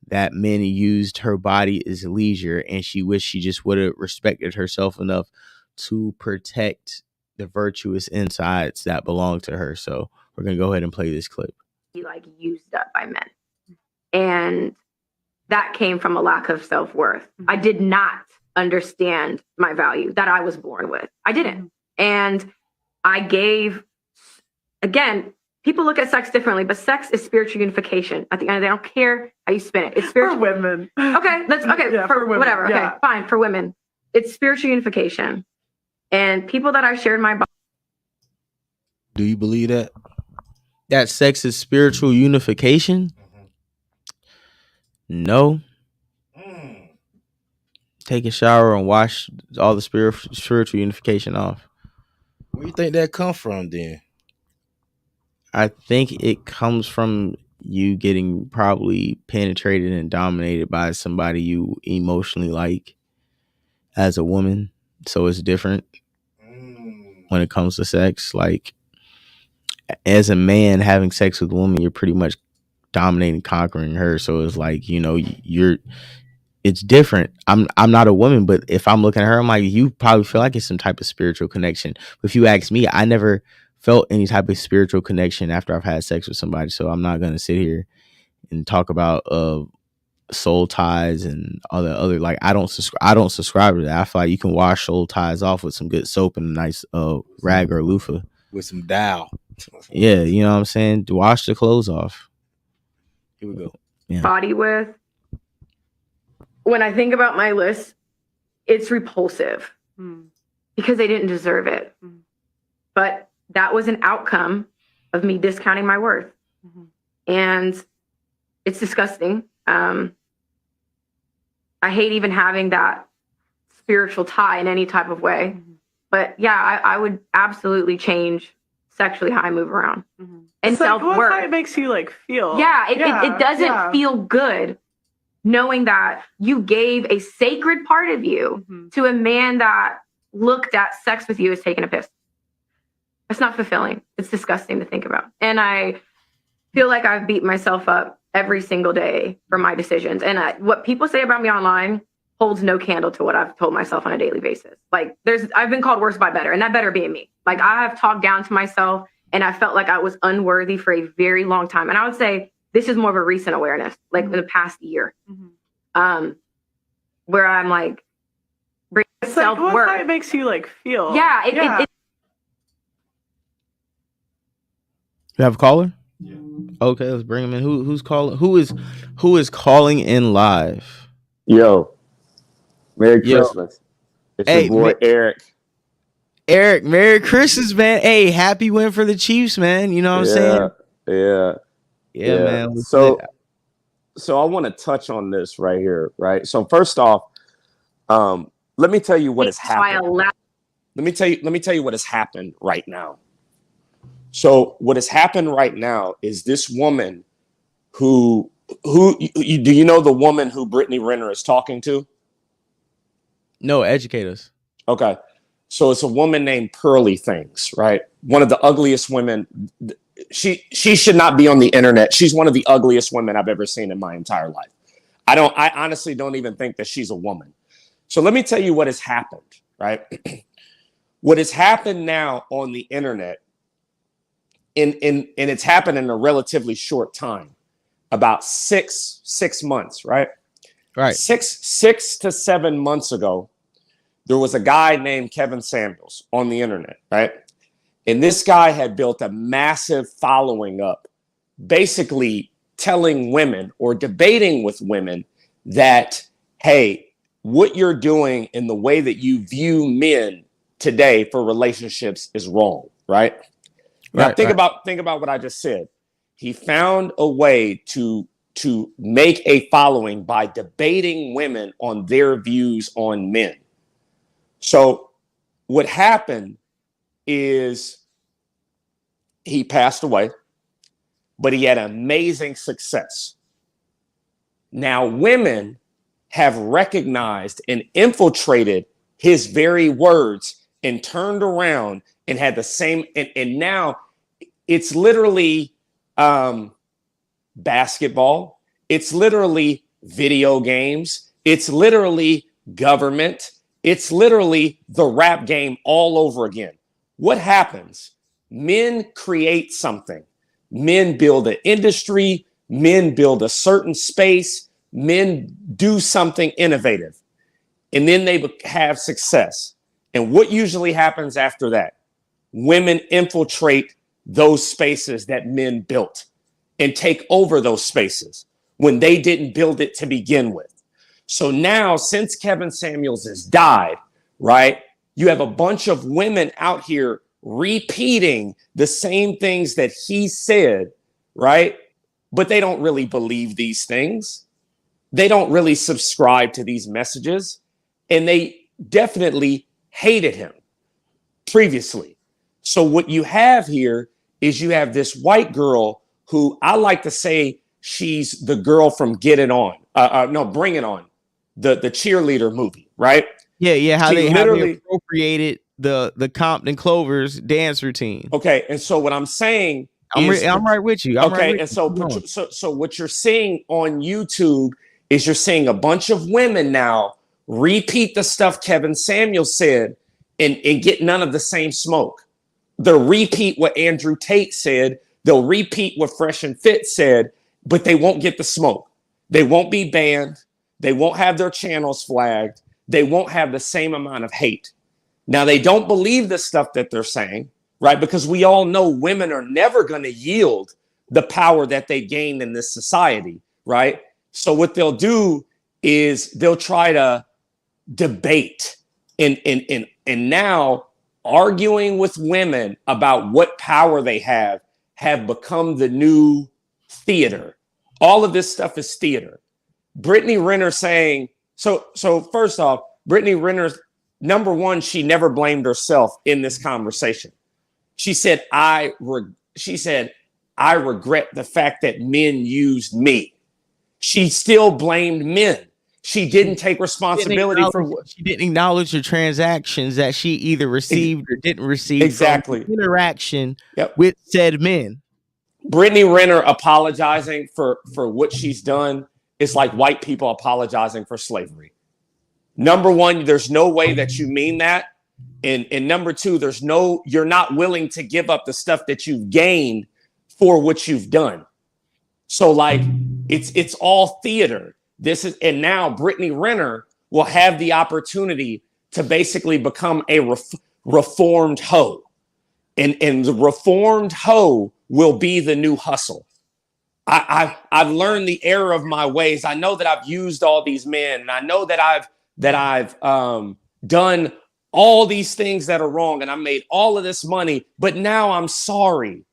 that men used her body as leisure, and she wished she just would have respected herself enough to protect the virtuous insides that belong to her. So we're gonna go ahead and play this clip. Like used up by men, and that came from a lack of self-worth. I did not understand my value that I was born with. I didn't. And I gave, again, people look at sex differently, but sex is spiritual unification. At the end of the day, I don't care how you spin it. It's spiritual. For women. Okay, Yeah, for women. Whatever. Yeah. Okay, fine, for women. It's spiritual unification. And people that I shared my body. Do you believe that? That sex is spiritual unification? No. Take a shower and wash all the spiritual unification off. Where you think that come from then? I think it comes from you getting probably penetrated and dominated by somebody you emotionally like as a woman. So it's different when it comes to sex. Like, as a man having sex with a woman, you're pretty much dominating, conquering her. So it's like, you know, it's different. I'm not a woman, but if I'm looking at her, I'm like, you probably feel like it's some type of spiritual connection. But if you ask me, I never felt any type of spiritual connection after I've had sex with somebody. So I'm not going to sit here and talk about soul ties and all the other, like, I don't subscribe to that. I feel like you can wash soul ties off with some good soap and a nice rag or loofah. With some Dow. Yeah, you know what I'm saying? Wash the clothes off. Here we go. Yeah. Body with. When I think about my list, it's repulsive because they didn't deserve it. But that was an outcome of me discounting my worth. And it's disgusting. I hate even having that spiritual tie in any type of way. But yeah, I would absolutely change sexually how I move around. And self-worth. How it makes you like feel. Yeah, it doesn't feel good knowing that you gave a sacred part of you to a man that looked at sex with you as taking a piss. It's not fulfilling. It's disgusting to think about. And I feel like I've beat myself up every single day for my decisions. And what people say about me online holds no candle to what I've told myself on a daily basis. Like, I've been called worse by better, and that better being me. Like, I have talked down to myself, and I felt like I was unworthy for a very long time. And I would say this is more of a recent awareness, like in the past year, where I'm like, self-worth. How it makes you like feel. Yeah. It You have a caller? Yeah. Okay, let's bring him in. Who's calling? Who is calling in live? Yo, Merry Christmas. It's your boy Eric. Eric, Merry Christmas, man. Hey, happy win for the Chiefs, man. You know what I'm saying? Yeah, man. So I want to touch on this right here, right? So first off, let me tell you what has happened. Let me tell you what has happened right now. So what has happened right now is this woman who do you know the woman who Brittany Rinner is talking to? No, educate us. Okay. So it's a woman named Pearly Things, right? One of the ugliest women. She should not be on the internet. She's one of the ugliest women I've ever seen in my entire life. I honestly don't even think that she's a woman. So let me tell you what has happened, right? What has happened now on the internet, and it's happened in a relatively short time, about six months, right? Right. 6 to 7 months ago, there was a guy named Kevin Samuels on the internet, right? And this guy had built a massive following up, basically telling women or debating with women that, hey, what you're doing and the way that you view men today for relationships is wrong, right? Now think about what I just said. He found a way to make a following by debating women on their views on men. So what happened is he passed away, but he had amazing success. Now women have recognized and infiltrated his very words and turned around and had the same, and now it's literally basketball, it's literally video games, it's literally government, it's literally the rap game all over again. What happens? Men create something. Men build an industry, men build a certain space, men do something innovative, and then they have success. And what usually happens after that? Women infiltrate those spaces that men built and take over those spaces when they didn't build it to begin with. So now, since Kevin Samuels has died, right, you have a bunch of women out here repeating the same things that he said, right? But they don't really believe these things. They don't really subscribe to these messages. And they definitely hated him previously. So what you have here is you have this white girl who I like to say she's the girl from Get It On. Bring It On, the cheerleader movie, right? Yeah. How She they literally appropriated the Compton Clovers dance routine. Okay, and so what I'm saying, I'm right with you. So what you're seeing on YouTube is you're seeing a bunch of women now repeat the stuff Kevin Samuels said and get none of the same smoke. They'll repeat what Andrew Tate said. They'll repeat what Fresh and Fit said, but they won't get the smoke. They won't be banned. They won't have their channels flagged. They won't have the same amount of hate. Now, they don't believe the stuff that they're saying, right? Because we all know women are never going to yield the power that they gain in this society, right? So what they'll do is they'll try to debate and now arguing with women about what power they have become the new theater. All of this stuff is theater. Brittany Rinner saying, so first off, Brittany Renner, number one, she never blamed herself in this conversation. She said, I regret the fact that men used me. She still blamed men. She didn't take responsibility for what she didn't acknowledge the transactions that she either received or didn't receive. Exactly. From interaction with said men. Brittany Renner apologizing for what she's done is like white people apologizing for slavery. Number one, there's no way that you mean that. And number two, you're not willing to give up the stuff that you've gained for what you've done. So like it's all theater. And now Brittany Renner will have the opportunity to basically become a reformed hoe. And the reformed hoe will be the new hustle. I've learned the error of my ways. I know that I've used all these men, and I know that I've done all these things that are wrong, and I made all of this money, but now I'm sorry.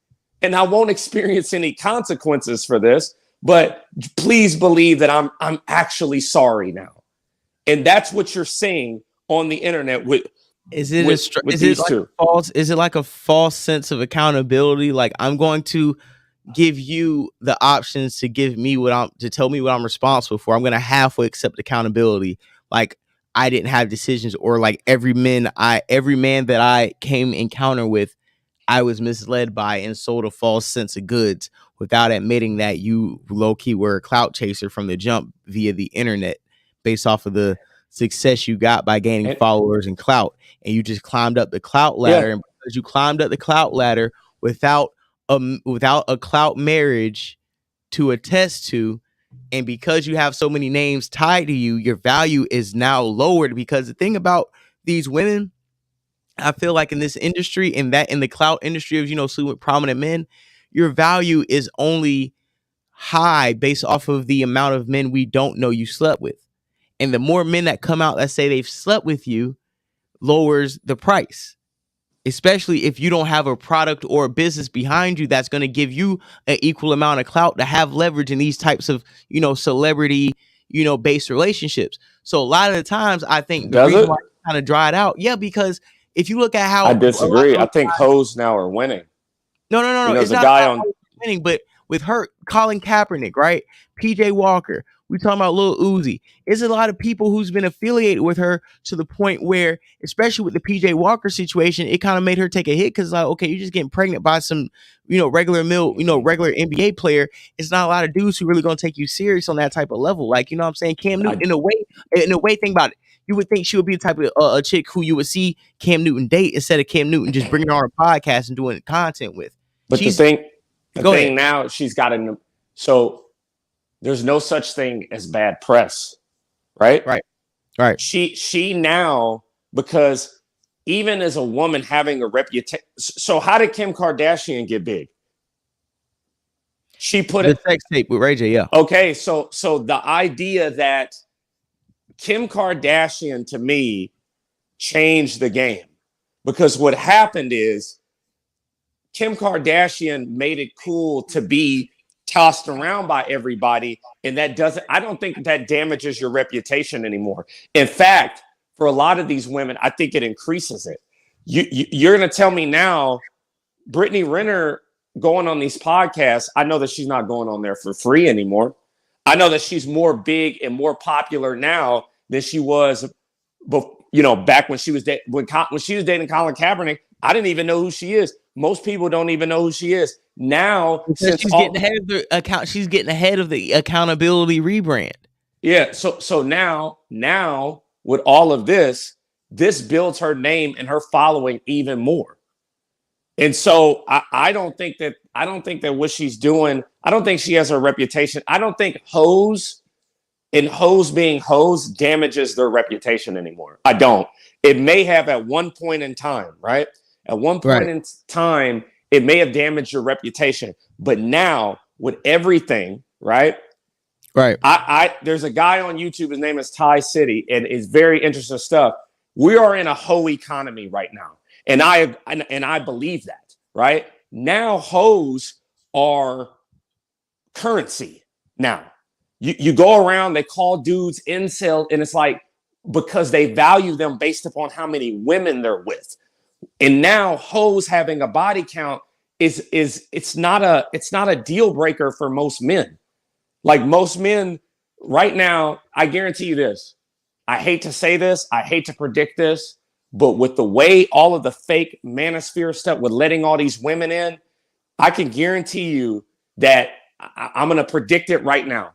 And I won't experience any consequences for this, but please believe that I'm actually sorry now. And that's what you're seeing on the internet with Is it like a false sense of accountability? Like, I'm going to give you the options to tell me what I'm responsible for. I'm going to halfway accept accountability. Like, I didn't have decisions, or like every man that I came encounter with, I was misled by and sold a false sense of goods without admitting that you low-key were a clout chaser from the jump via the internet based off of the success you got by gaining followers and clout. And you just climbed up the clout ladder. And because you climbed up the clout ladder without a clout marriage to attest to, And because you have so many names tied to you, your value is now lowered. Because the thing about these women, I feel like in this industry, in the clout industry of, sleeping with prominent men, your value is only high based off of the amount of men we don't know you slept with. And the more men that come out that say they've slept with you lowers the price. Especially if you don't have a product or a business behind you that's going to give you an equal amount of clout to have leverage in these types of, celebrity, based relationships. So a lot of the times I think the reason why it kind of dried out. Yeah, because if you look at how I disagree. I think hoes now are winning. No. It's not guy about winning, but with her, Colin Kaepernick, right? PJ Walker. We talking about Lil Uzi. There's a lot of people who's been affiliated with her to the point where, especially with the PJ Walker situation, it kind of made her take a hit because, like, okay, you're just getting pregnant by some, regular NBA player. It's not a lot of dudes who really gonna take you serious on that type of level. Like, you know what I'm saying? Cam Newton, in a way, think about it. You would think she would be the type of a chick who you would see Cam Newton date instead of Cam Newton just bringing her on a podcast and doing content with. But the thing now, she's got so there's no such thing as bad press, right? Right. She now, because even as a woman having a reputation, so how did Kim Kardashian get big? She put the sex tape with Ray J, yeah. Okay, so the idea that Kim Kardashian, to me, changed the game, because what happened is Kim Kardashian made it cool to be tossed around by everybody, and I don't think that damages your reputation anymore. In fact, for a lot of these women, I think it increases it. You're going to tell me now, Brittany Rinner going on these podcasts, I know that she's not going on there for free anymore. I know that she's more big and more popular now than she was, back when she was when she was dating Colin Kaepernick. I didn't even know who she is. Most people don't even know who she is now. Since she's getting ahead of the account, she's getting ahead of the accountability rebrand. Yeah. So now with all of this builds her name and her following even more. And so I don't think that what she's doing, I don't think she has her reputation. I don't think hoes being hoes damages their reputation anymore. I don't. It may have at one point in time, right? At one point in time, it may have damaged your reputation. But now with everything, right? Right. There's a guy on YouTube, his name is Ty City, and it's very interesting stuff. We are in a hoe economy right now. And I believe that, right? Now hoes are currency. Now, you go around, they call dudes incel, and it's like, because they value them based upon how many women they're with. And now hoes having a body count it's not a deal breaker for most men. Like most men right now, I guarantee you this. I hate to say this, I hate to predict this, but with the way all of the fake manosphere stuff, with letting all these women in, I can guarantee you that I'm going to predict it right now.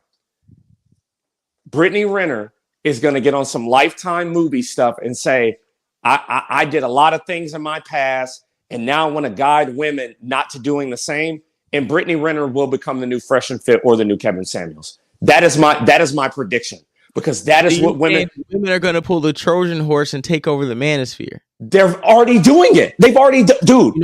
Brittany Rinner is going to get on some Lifetime movie stuff and say, I did a lot of things in my past, and now I want to guide women not to doing the same. And Brittany Rinner will become the new Fresh and Fit or the new Kevin Samuels. That is my prediction, because that is what women are going to pull the Trojan horse and take over the manosphere. They're already doing it. They've already, dude. You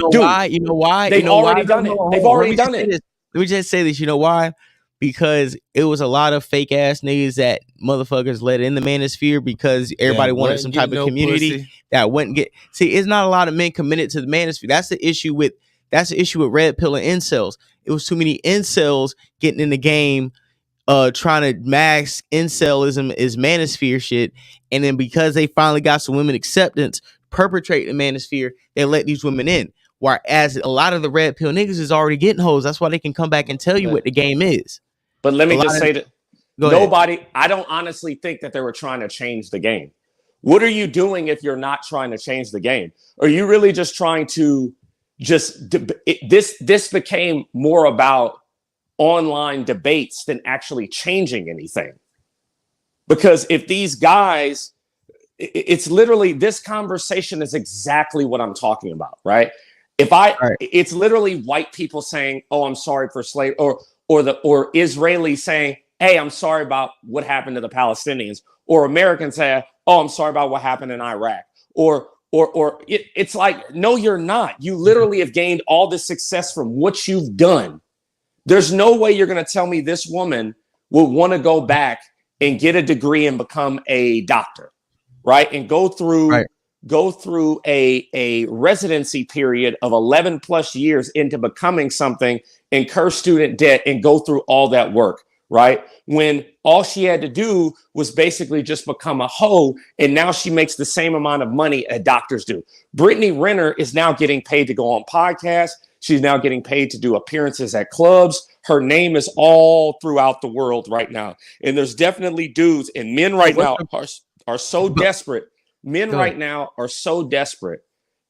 know why? They've already done it. They've already done it. Let me just say this. You know why? Because it was a lot of fake ass niggas that motherfuckers let in the manosphere because everybody wanted some type of community that wouldn't get. See, it's not a lot of men committed to the manosphere. That's the issue with red pill and incels. It was too many incels getting in the game, trying to mask incelism as manosphere shit, and then because they finally got some women acceptance, perpetrating the manosphere, they let these women in. Whereas a lot of the red pill niggas is already getting hoes. That's why they can come back and tell you what the game is. But let me just say that I don't honestly think that they were trying to change the game. What are you doing if you're not trying to change the game? Are you really just trying to this became more about online debates than actually changing anything? Because if these guys, it's literally, this conversation is exactly what I'm talking about, right? It's literally white people saying, "Oh, I'm sorry for slave," or Israelis saying, hey, I'm sorry about what happened to the Palestinians, or Americans say, oh, I'm sorry about what happened in Iraq, or it's like, no, you're not. You literally have gained all this success from what you've done. There's no way you're going to tell me this woman would want to go back and get a degree and become a doctor, right? And go through a residency period of 11 plus years into becoming something, incur student debt, and go through all that work, right? When all she had to do was basically just become a hoe, and now she makes the same amount of money as doctors do. Brittany Rinner is now getting paid to go on podcasts. She's now getting paid to do appearances at clubs. Her name is all throughout the world right now. And there's definitely dudes and men right now are so desperate. Men right now are so desperate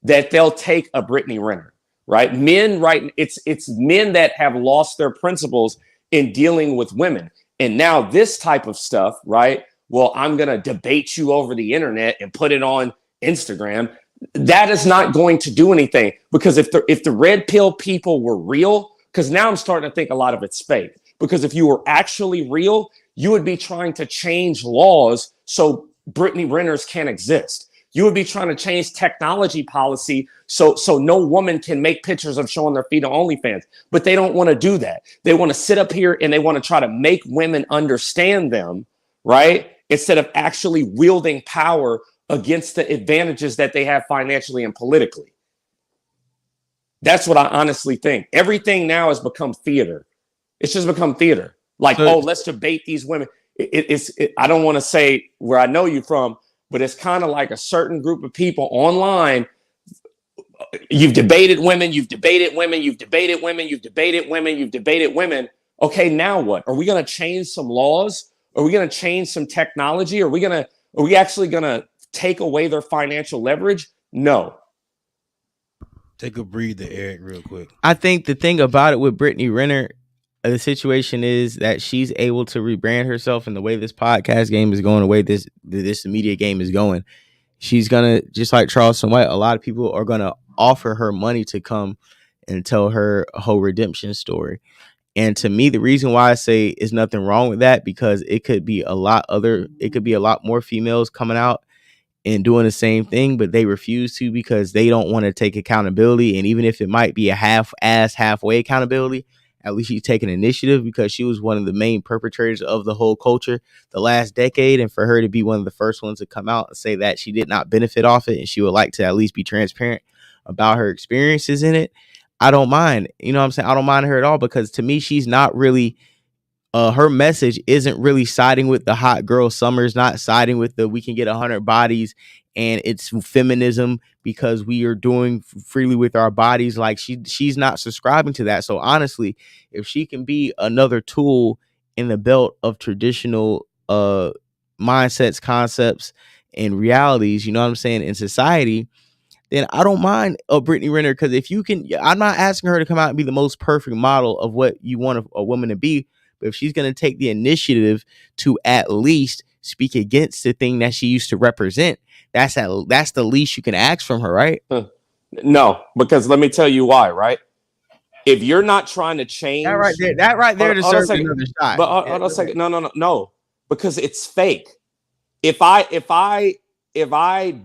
that they'll take a Brittany Rinner, right? It's men that have lost their principles in dealing with women. And now this type of stuff, right? Well, I'm going to debate you over the internet and put it on Instagram. That is not going to do anything, because if the red pill people were real, because now I'm starting to think a lot of it's fake, because if you were actually real, you would be trying to change laws so Brittany Renners can't exist. You would be trying to change technology policy so no woman can make pictures of showing their feet on OnlyFans. But they don't want to do that. They want to sit up here and they want to try to make women understand them, right? Instead of actually wielding power against the advantages that they have financially and politically. That's what I honestly think. Everything now has become theater. It's just become theater. Like, let's debate these women. I don't want to say where I know you from, but it's kind of like a certain group of people online. You've debated women, you've debated women, you've debated women, you've debated women, you've debated women. Okay, now what? Are we going to change some laws? Are we going to change some technology? Are we actually going to take away their financial leverage? No. Take a breather, Eric, real quick. I think the thing about it with Brittany Renner, the situation is that she's able to rebrand herself, and the way this podcast game is going, the way this media game is going, she's gonna, just like Charleston White, a lot of people are gonna offer her money to come and tell her a whole redemption story. And to me, the reason why I say is nothing wrong with that, because it could be a lot more females coming out and doing the same thing, but they refuse to because they don't want to take accountability. And even if it might be a halfway accountability, at least she's taking initiative, because she was one of the main perpetrators of the whole culture the last decade. And for her to be one of the first ones to come out and say that she did not benefit off it, and she would like to at least be transparent about her experiences in it, I don't mind. You know what I'm saying? I don't mind her at all, because to me, she's not really, her message isn't really siding with the hot girl summers, not siding with the we can get 100 bodies and it's feminism because we are doing freely with our bodies. Like she's not subscribing to that. So honestly, if she can be another tool in the belt of traditional mindsets, concepts, and realities, you know what I'm saying, in society, then I don't mind Brittany Renner. Because if you can, I'm not asking her to come out and be the most perfect model of what you want a woman to be. But if she's going to take the initiative to at least speak against the thing that she used to represent, that's the least you can ask from her, right? No, because let me tell you why, right? If you're not trying to change that right there deserves another shot. But hold on a second. No, because it's fake. If I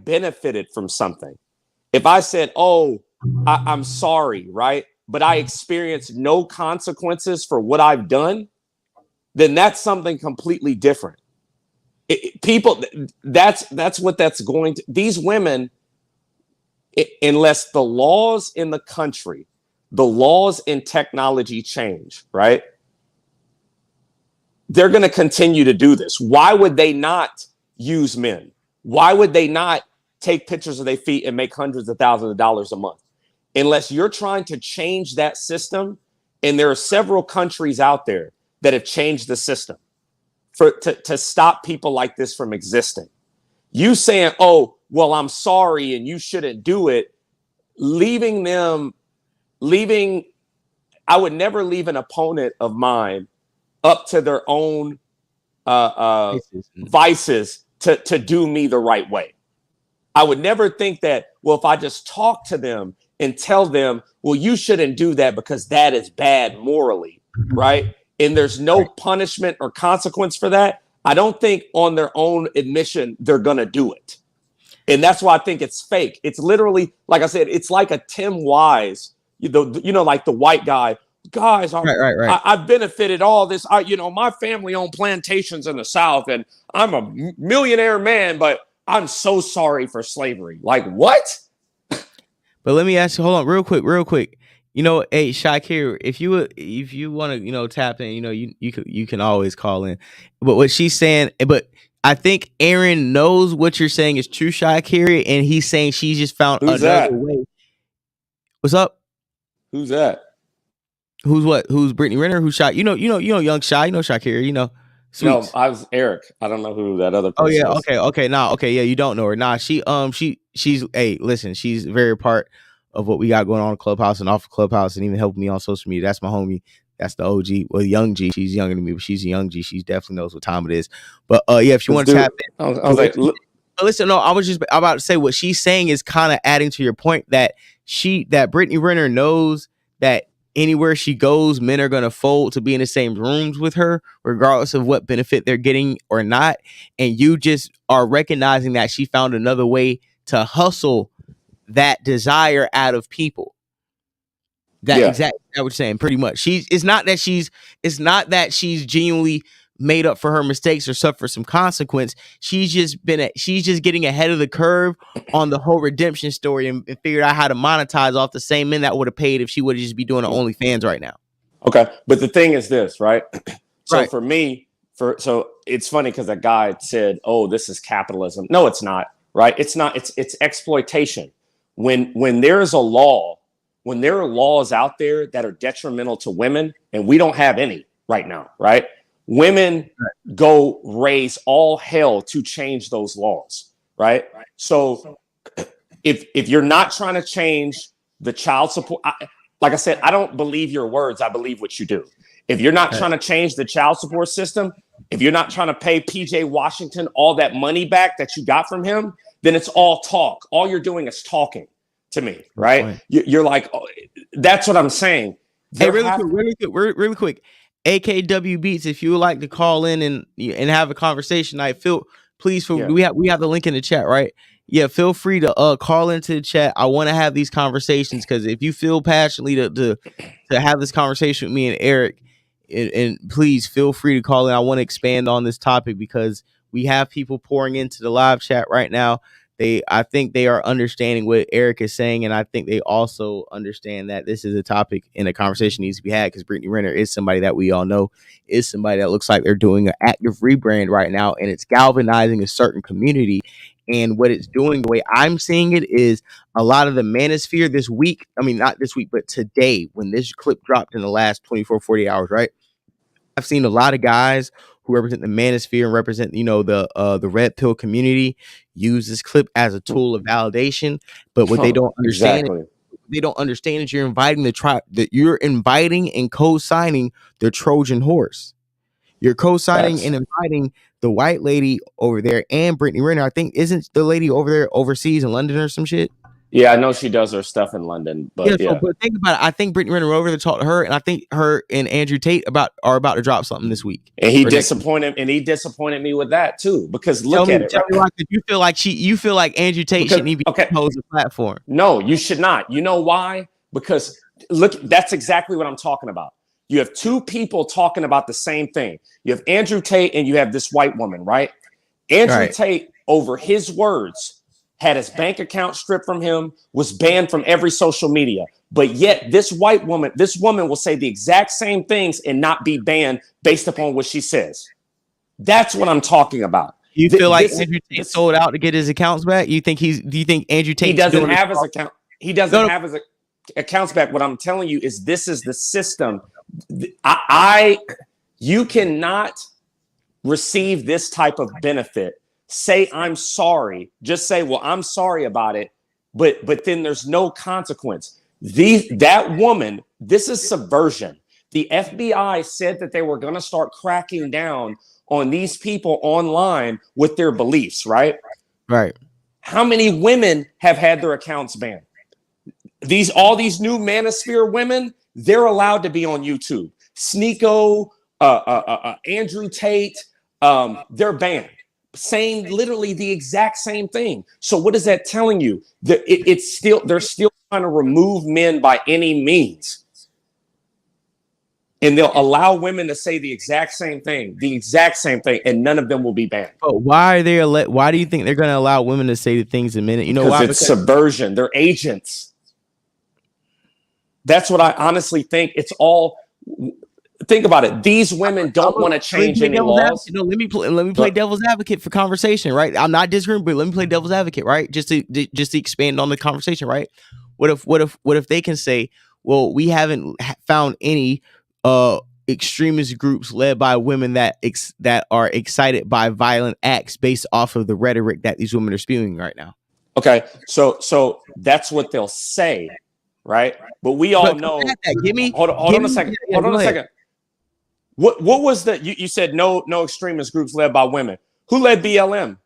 benefited from something, if I said, I'm sorry, right, but I experienced no consequences for what I've done, then that's something completely different. That's what that's going to. These women, unless the laws in the country, the laws in technology change, right, they're going to continue to do this. Why would they not use men? Why would they not take pictures of their feet and make hundreds of thousands of dollars a month? Unless you're trying to change that system, and there are several countries out there that have changed the system to stop people like this from existing. You saying, well, I'm sorry and you shouldn't do it, I would never leave an opponent of mine up to their own vices to do me the right way. I would never think that, well, if I just talk to them and tell them, well, you shouldn't do that because that is bad morally, right? and there's no punishment or consequence for that, I don't think on their own admission they're gonna do it. And that's why I think it's fake. It's literally, like I said, it's like a Tim Wise, like the white guy. Guys, I've benefited all this. My family owned plantations in the South, and I'm a millionaire man, but I'm so sorry for slavery. Like, what? But let me ask you, hold on, real quick. Hey, Shakir, if you want to, tap in, you can always call in. But what she's saying, but I think Aaron knows what you're saying is true, Shakir, and he's saying she's just found another way. What's up? Who's that? Who's what? Who's Brittany Rinner? Who's Shy? Young Shy. Shakir. Sweets. No, I was Eric. I don't know who that other person is. Okay. Yeah, you don't know her. She's hey, listen, she's very part of what we got going on in Clubhouse and off of Clubhouse, and even helping me on social media. That's my homie. That's the OG. Well, Young G. She's younger than me, but she's a Young G. She definitely knows what time it is. But if you want to tap in, I was like, listen. No, I was just about to say what she's saying is kind of adding to your point that Brittany Renner knows that anywhere she goes, men are going to fold to be in the same rooms with her, regardless of what benefit they're getting or not. And you just are recognizing that she found another way to hustle that desire out of people. Exactly what you're saying, pretty much. It's not that she's genuinely made up for her mistakes or suffer some consequence. She's just getting ahead of the curve on the whole redemption story and figured out how to monetize off the same men that would have paid if she would have just be doing the OnlyFans right now. Okay, but the thing is this, right? So right. For me, so it's funny because that guy said, "Oh, this is capitalism." No, it's not. Right? It's not. It's exploitation. When there is a law, when there are laws out there that are detrimental to women, and we don't have any right now, right? Women go raise all hell to change those laws, right? So if you're not trying to change the child support, like I said, I don't believe your words. I believe what you do. If you're not trying to change the child support system, if you're not trying to pay PJ Washington all that money back that you got from him, then it's all talk. All you're doing is talking to me, right? You're like, oh, that's what I'm saying. Hey, really quick. AKW Beats, if you would like to call in and have a conversation, we have the link in the chat, right? Yeah, feel free to call into the chat. I want to have these conversations because if you feel passionately to have this conversation with me and Eric, and please feel free to call in. I want to expand on this topic because we have people pouring into the live chat right now. I think they are understanding what Eric is saying, and I think they also understand that this is a topic and a conversation needs to be had because Brittany Renner is somebody that we all know is somebody that looks like they're doing an active rebrand right now, and it's galvanizing a certain community. And what it's doing, the way I'm seeing it, is a lot of the manosphere this week. I mean, not this week, but today, when this clip dropped in the last 24, 48 hours, right? I've seen a lot of guys who represent the manosphere and represent, the red pill community use this clip as a tool of validation. But what they don't understand, is you're inviting you're inviting and co-signing the Trojan horse. You're co-signing and inviting the white lady over there and Brittany Renner. I think isn't the lady over there overseas in London or some shit? Yeah, I know she does her stuff in London, but but think about it. I think Brittany Renner over there talked to her, and I think her and Andrew Tate are about to drop something this week. And he disappointed me with that too. Because look at it. Tell me why, you feel like Andrew Tate shouldn't even propose a platform. No, you should not. You know why? Because look, that's exactly what I'm talking about. You have two people talking about the same thing. You have Andrew Tate and you have this white woman, right? Andrew Tate, over his words, had his bank account stripped from him, was banned from every social media. But yet this woman will say the exact same things and not be banned based upon what she says. That's what I'm talking about. You feel like Andrew Tate sold out to get his accounts back? Do you think Andrew Tate doesn't have his account? He doesn't have his accounts back. What I'm telling you is this is the system. You cannot receive this type of benefit. Say I'm sorry. Just say, well, I'm sorry about it, but then there's no consequence. That woman, this is subversion. The FBI said that they were going to start cracking down on these people online with their beliefs, right? Right. How many women have had their accounts banned? All these new manosphere women, they're allowed to be on YouTube. Sneeko, Andrew Tate, they're banned. Literally the exact same thing. So what is that telling you? That they're still trying to remove men by any means. And they'll allow women to say the exact same thing, and none of them will be banned. But why are they? Why do you think they're going to allow women to say the things a minute? You know why? Because it's subversion. They're agents. That's what I honestly think. It's all. Think about it. These women don't want to change any laws. No, let me play devil's advocate for conversation, right? I'm not disagreeing, but let me play devil's advocate, right? Just to expand on the conversation, right? What if they can say, well, we haven't found any extremist groups led by women that are excited by violent acts based off of the rhetoric that these women are spewing right now. Okay, so that's what they'll say, right? But we all know. Hold on a second. What was the you said no extremist groups led by women? Who led BLM?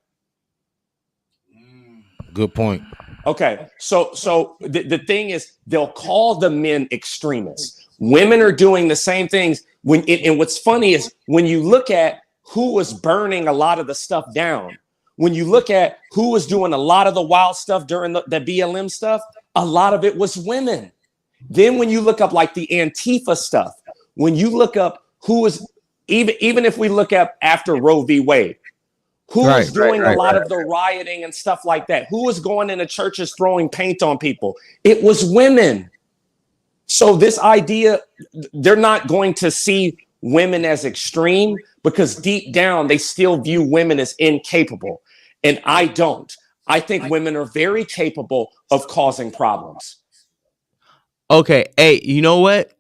Good point. Okay, so the thing is, they'll call the men extremists. Women are doing the same things. And what's funny is when you look at who was burning a lot of the stuff down, when you look at who was doing a lot of the wild stuff during the BLM stuff, a lot of it was women. Then when you look up like the Antifa stuff, when you look up who was even if we look up after Roe v. Wade, who was doing a lot of the rioting and stuff like that? Who was going into churches throwing paint on people? It was women. So this idea, they're not going to see women as extreme because deep down they still view women as incapable. And I don't. I think women are very capable of causing problems. Okay. Hey, you know what?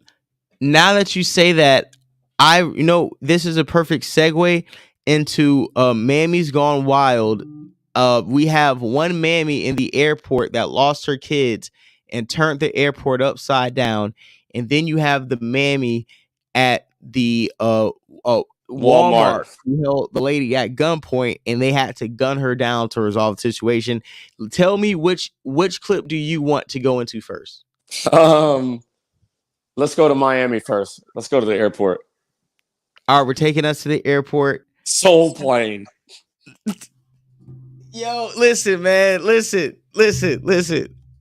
Now that you say that, this is a perfect segue into Mammy's Gone Wild. We have one Mammy in the airport that lost her kids and turned the airport upside down. And then you have the Mammy at the Walmart who held the lady at gunpoint and they had to gun her down to resolve the situation. Tell me which clip do you want to go into first? Let's go to Miami first. Let's go to the airport. All right, we're taking us to the airport. Soul Plane. Yo, listen, man. Listen.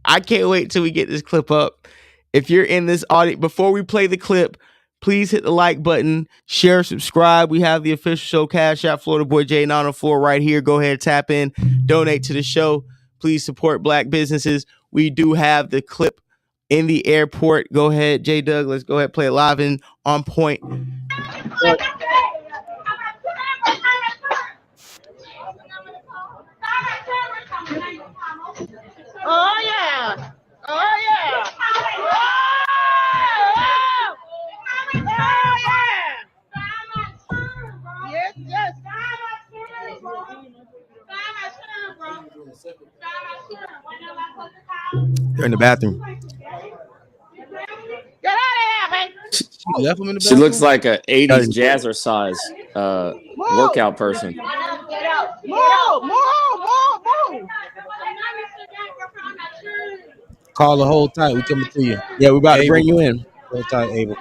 I can't wait till we get this clip up. If you're in this audience, before we play the clip, please hit the like button, share, subscribe. We have the official show Cash App, Florida Boy J 904 right here. Go ahead, tap in, donate to the show. Please support Black businesses. We do have the clip in the airport. Go ahead, J Doug. Let's go ahead, play it live and on point. Oh yeah! Oh yeah! Yes. They're in the bathroom. Get out of here, man! She left him in the She bathroom? looks like an 80s jazzercise workout person. Move! Call the whole time. We coming to you. Yeah, we're about to bring you in. Hold tight, Abel.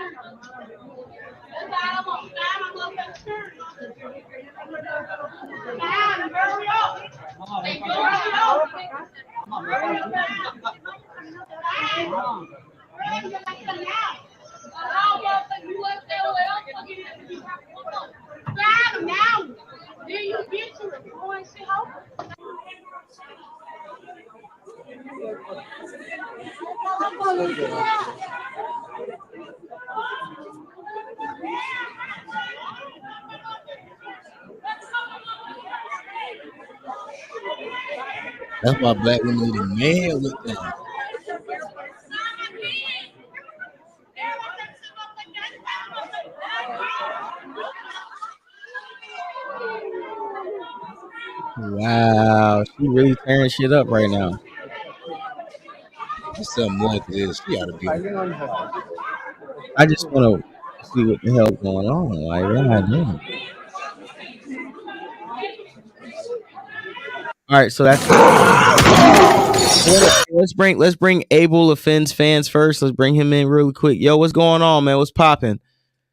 That's why black women need a man with them. Wow, she really tearing shit up right now. There's something more to this. She ought to be. I just want to see what the hell's going on. Like, God damn. All right, so that's let's bring Abel Offends fans first. Let's bring him in really quick. Yo, what's going on, man? What's popping?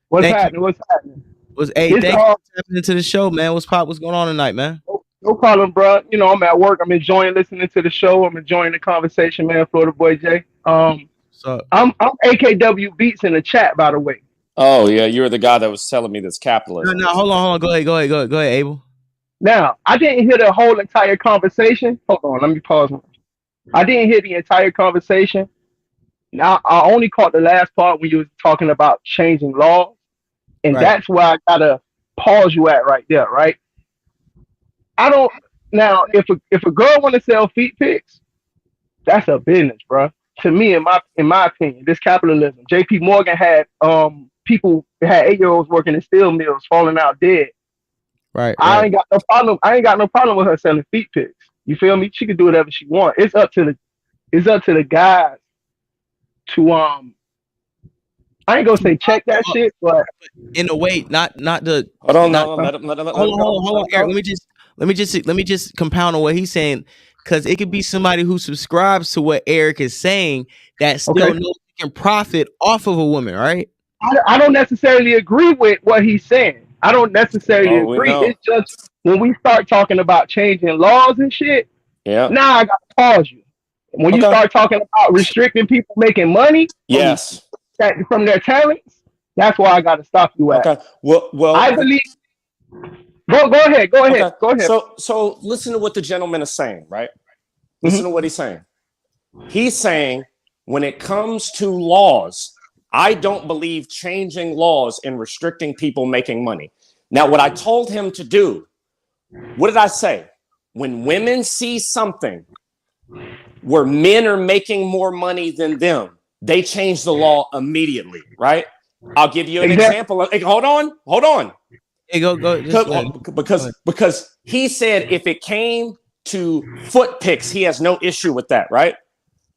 What's happening? Hey, This, thanks for tapping into the show, man. What's going on tonight, man? no problem, bro. You know, I'm at work. I'm enjoying listening to the show. I'm enjoying the conversation, man. Florida Boy J. So I'm AKW Beats in the chat, by the way. Oh yeah, you were the guy that was telling me this capitalism. no, hold on. Go ahead, Abel. Now, I didn't hear the whole entire conversation. Hold on, let me pause. I didn't hear the entire conversation. Now, I only caught the last part when you was talking about changing laws, and Right. that's where I gotta pause you at right there, right? I don't. Now, if a girl want to sell feet pics, that's a business, bro. To me, in my opinion, this capitalism. J.P. Morgan had people had 8-year-olds working in steel mills falling out dead. Right. I ain't got no problem. I ain't got no problem with her selling feet pics. You feel me? She can do whatever she wants. It's up to the guys to I ain't gonna say check that shit, but in a way, not the. Hold on, not, let him hold on, Eric. Let me just compound on what he's saying, because it could be somebody who subscribes to what Eric is saying that still knows he can profit off of a woman, right? I don't necessarily agree with what he's saying. I don't necessarily agree. It's just when we start talking about changing laws and shit, now I gotta pause you. When you start talking about restricting people making money, from their talents, that's why I gotta stop you at. Okay. Well, I believe. Go ahead. Okay. Go ahead. So listen to what the gentleman is saying, right? Listen to what he's saying. He's saying when it comes to laws, I don't believe changing laws and restricting people making money. Now, what I told him to do, what did I say? When women see something where men are making more money than them, they change the law immediately, right? I'll give you an example. Hold on. Hey, go. Because he said if it came to foot pics, he has no issue with that, right?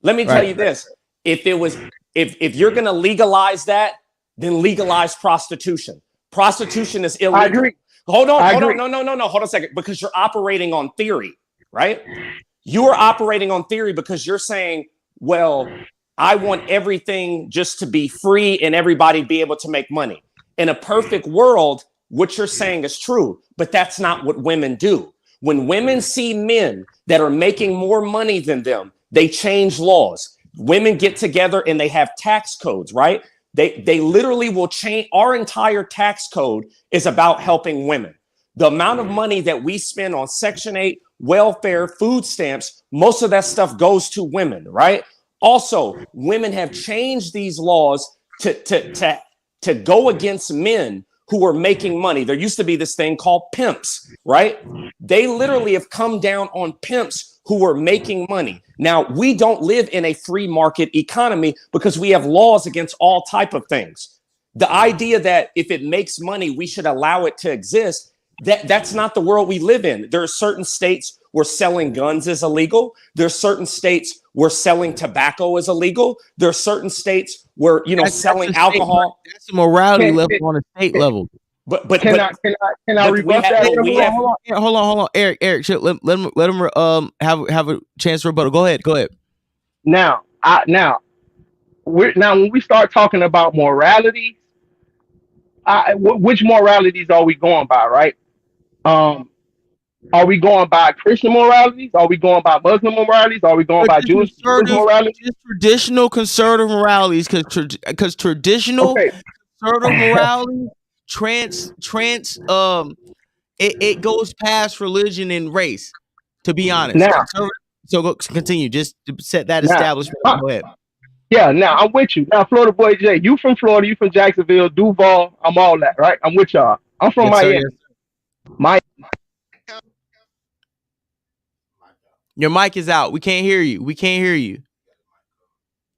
Let me tell you this: if you're gonna legalize that, then legalize prostitution. Prostitution is illegal. I agree. Hold on. No. Hold on a second, because you're operating on theory, right? You are operating on theory because you're saying, well, I want everything just to be free and everybody be able to make money. In a perfect world, what you're saying is true, but that's not what women do. When women see men that are making more money than them, they change laws. Women get together and they have tax codes, right? They literally will change. Our entire tax code is about helping women. The amount of money that we spend on Section 8, welfare, food stamps, most of that stuff goes to women, right? Also, women have changed these laws to go against men who are making money. There used to be this thing called pimps, right? They literally have come down on pimps who are making money. Now, we don't live in a free market economy because we have laws against all type of things. The idea that if it makes money, we should allow it to exist, that's not the world we live in. There are certain states where selling guns is illegal. There are certain states where selling tobacco is illegal. There are certain states where, selling alcohol. That's a morality level on a state level. But can I rebut that? Hold on, Eric, let him have a chance to rebuttal. Go ahead. Now, when we start talking about morality, which moralities are we going by, right? Are we going by Christian moralities? Are we going by Muslim moralities? Are we going by Jewish moralities? Just traditional conservative moralities, because traditional conservative morality it goes past religion and race, to be honest. Now, so continue. Just to set that establishment. Go ahead. Yeah, now I'm with you. Now, Florida Boy J, you from Florida, you from Jacksonville, Duval, I'm all that, right? I'm with y'all. I'm from Miami. Miami. Your mic is out. We can't hear you.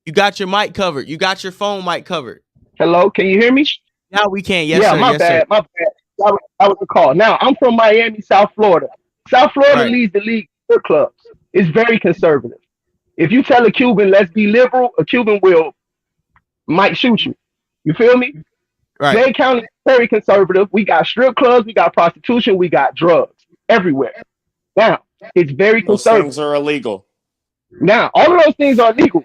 You got your mic covered. You got your phone mic covered. Hello, can you hear me? Now we can. Yes, yeah, sir. My bad. That was the call. Now, I'm from Miami, South Florida. South Florida leads the league strip clubs. It's very conservative. If you tell a Cuban, let's be liberal, a Cuban might shoot you. You feel me? Right. Dade County is very conservative. We got strip clubs, we got prostitution, we got drugs everywhere. Now, it's very conservative. Those things are illegal. Now, all of those things are legal.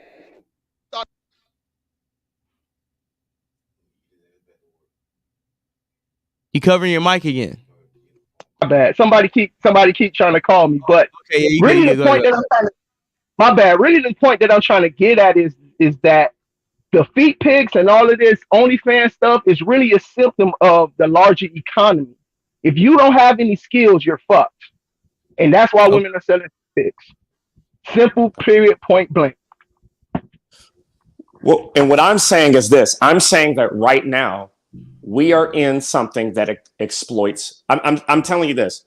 You covering your mic again? My bad. Somebody keep trying to call me, but Okay, yeah, really the point that I'm trying to. My bad. Really, the point that I'm trying to get at is that the feet pics and all of this OnlyFans stuff is really a symptom of the larger economy. If you don't have any skills, you're fucked, and that's why women are selling pics. Simple, period, point blank. Well, and what I'm saying is this: I'm saying that right now we are in something that exploits. I'm telling you this.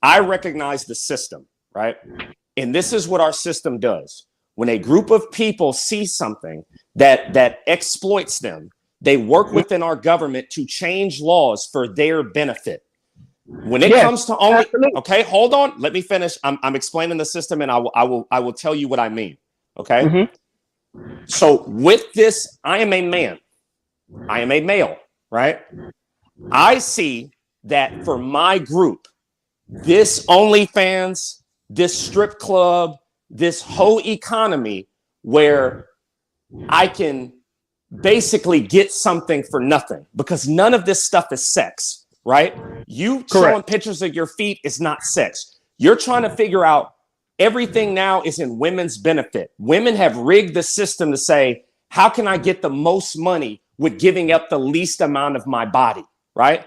I recognize the system, right? And this is what our system does. When a group of people see something that exploits them, they work within our government to change laws for their benefit. When it comes to only, okay, hold on, let me finish. I'm explaining the system, and I will tell you what I mean. Okay. Mm-hmm. So with this, I am a man. I am a male, right? I see that for my group, this OnlyFans, this strip club, this whole economy where I can basically get something for nothing, because none of this stuff is sex, right? You showing pictures of your feet is not sex. You're trying to figure out everything now is in women's benefit. Women have rigged the system to say, how can I get the most money with giving up the least amount of my body, right?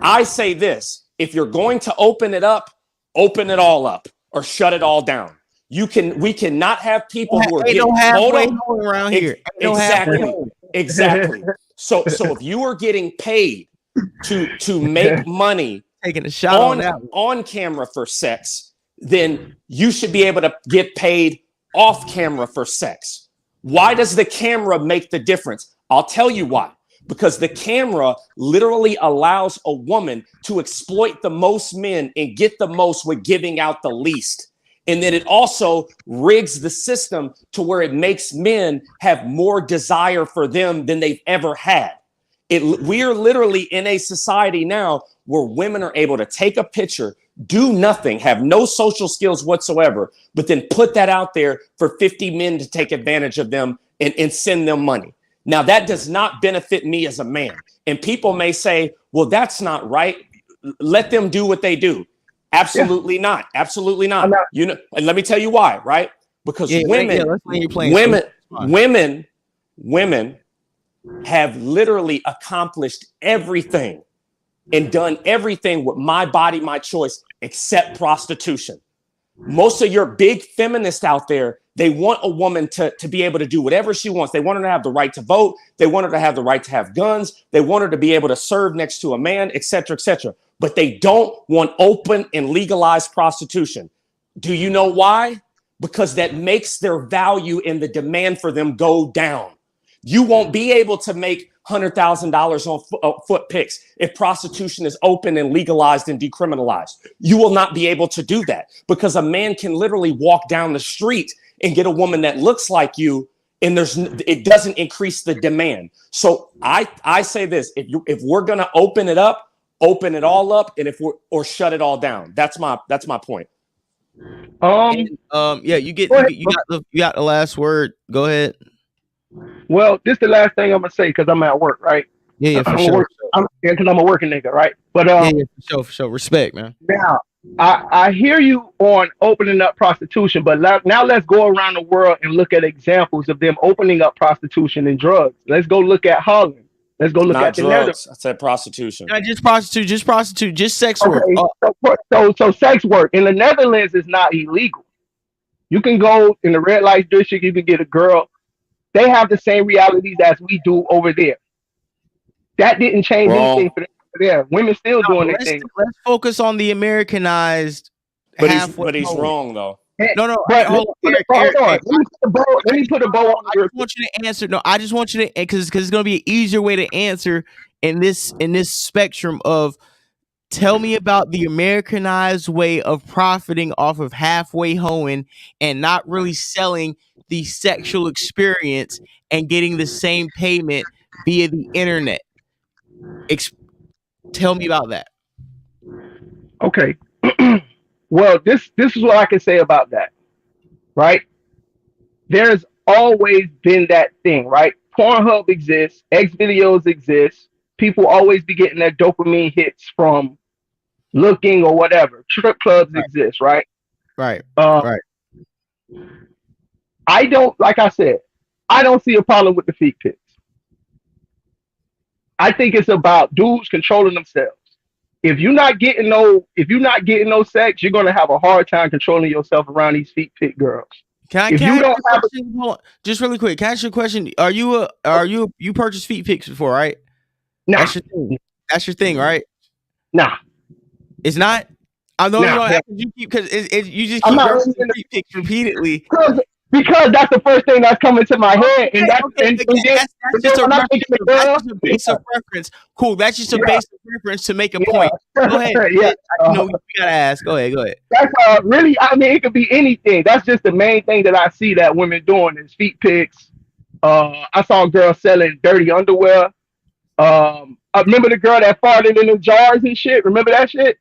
I say this: if you're going to open it up, open it all up or shut it all down. We cannot have people who are getting halfway around here. Exactly. So if you are getting paid to make money taking a shot on camera for sex, then you should be able to get paid off camera for sex. Why does the camera make the difference? I'll tell you why. Because the camera literally allows a woman to exploit the most men and get the most with giving out the least. And then it also rigs the system to where it makes men have more desire for them than they've ever had. We are literally in a society now where women are able to take a picture, do nothing, have no social skills whatsoever, but then put that out there for 50 men to take advantage of them and send them money. Now, that does not benefit me as a man. And people may say, well, that's not right. Let them do what they do. Absolutely not. Absolutely not. You know, and let me tell you why, right? Because women have literally accomplished everything and done everything with my body, my choice, except prostitution. Most of your big feminists out there, they want a woman to be able to do whatever she wants. They want her to have the right to vote. They want her to have the right to have guns. They want her to be able to serve next to a man, et cetera, et cetera. But they don't want open and legalized prostitution. Do you know why? Because that makes their value and the demand for them go down. You won't be able to make $100,000 on foot pics if prostitution is open and legalized and decriminalized. You will not be able to do that because a man can literally walk down the street and get a woman that looks like you, and it doesn't increase the demand. So I say this: if we're gonna open it up, open it all up, and or shut it all down. That's my point. Yeah, you got the last word. Go ahead. Well, this is the last thing I'm gonna say because I'm at work, right? Yeah, for sure. Because I'm a working nigga, right? But for sure. Respect, man. Now, I hear you on opening up prostitution, but now let's go around the world and look at examples of them opening up prostitution and drugs. Let's go look at Holland. Let's go look at the Netherlands. I said prostitution. Not just prostitute, just sex work. So sex work in the Netherlands is not illegal. You can go in the red light district. You can get a girl. They have the same realities as we do over there. That didn't change anything for them over there. Women still doing their thing. Let's focus on the Americanized. But he's wrong though. No. Hold on. Let me put a bow on. I just want you to answer. No, I just want you to, because it's going to be an easier way to answer in this spectrum of. Tell me about the Americanized way of profiting off of halfway hoeing and not really selling the sexual experience and getting the same payment via the internet. Tell me about that. Okay. Well, this is what I can say about that, right? There's always been that thing, right? Pornhub exists, X videos exist, people always be getting their dopamine hits from looking or whatever. Strip clubs exist, right? Right. Right. I don't, like I said, I don't see a problem with the feet pics. I think it's about dudes controlling themselves. If you're not getting no sex, you're gonna have a hard time controlling yourself around these feet pic girls. Can I ask you a question? Just really quick, can I ask you a question? You purchased feet pics before, right? Nah. That's your thing. That's your thing, right? Nah. It's not. I know you keep because you just keep referencing feet pics repeatedly. Because that's the first thing that's coming to my head, and that's just a base of reference. Cool, that's just a base of reference to make a point. Go ahead. You gotta ask. Go ahead. That's really. I mean, it could be anything. That's just the main thing that I see that women doing is feet pics. I saw a girl selling dirty underwear. I remember the girl that farted in the jars and shit. Remember that shit?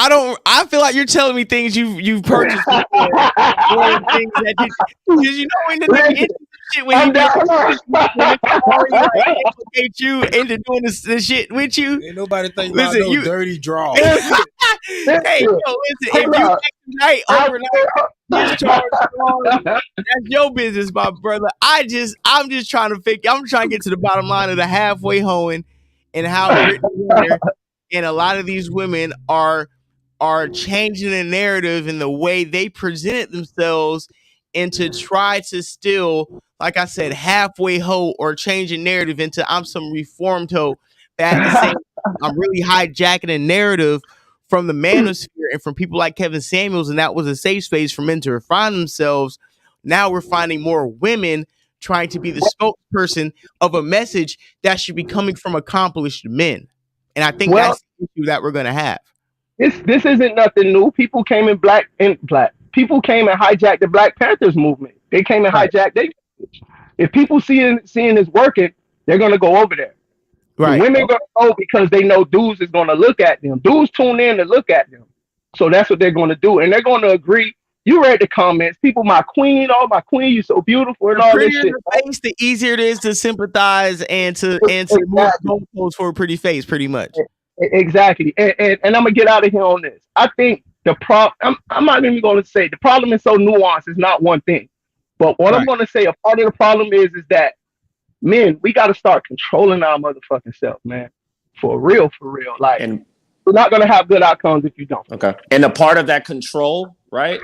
I feel like you're telling me things you've purchased before. Or things that because you know when the shit when you implicate you into doing this shit with you. Ain't nobody think about no dirty draw. Hey, yo, listen, if you act right overnight, that's your business, my brother. I'm just trying to get to the bottom line of the halfway hoeing and how Brittany Rinner and a lot of these women are changing the narrative and the way they presented themselves and to try to still, like I said, halfway hoe or change a narrative into I'm some reformed hoe. But at the same time, I'm really hijacking a narrative from the manosphere and from people like Kevin Samuels, and that was a safe space for men to refine themselves. Now we're finding more women trying to be the spokesperson of a message that should be coming from accomplished men. And I think that's the issue that we're going to have. This isn't nothing new. People came in People came and hijacked the Black Panthers movement. They came and hijacked their message. If people seeing this working, they're gonna go over there. Right. The women gonna go because they know dudes is gonna look at them. Dudes tune in to look at them. So that's what they're gonna do. And they're gonna agree. You read the comments. People, my queen, you're so beautiful and all this shit. The face, the easier it is to sympathize and to move goalposts for a pretty face, pretty much. Exactly. And I'm gonna get out of here on this. I think the problem, I'm not even gonna say the problem is so nuanced, it's not one thing. But what I'm gonna say, a part of the problem is that men, we gotta start controlling our motherfucking self, man. For real. Like, and we're not gonna have good outcomes if you don't. Okay. And a part of that control, right,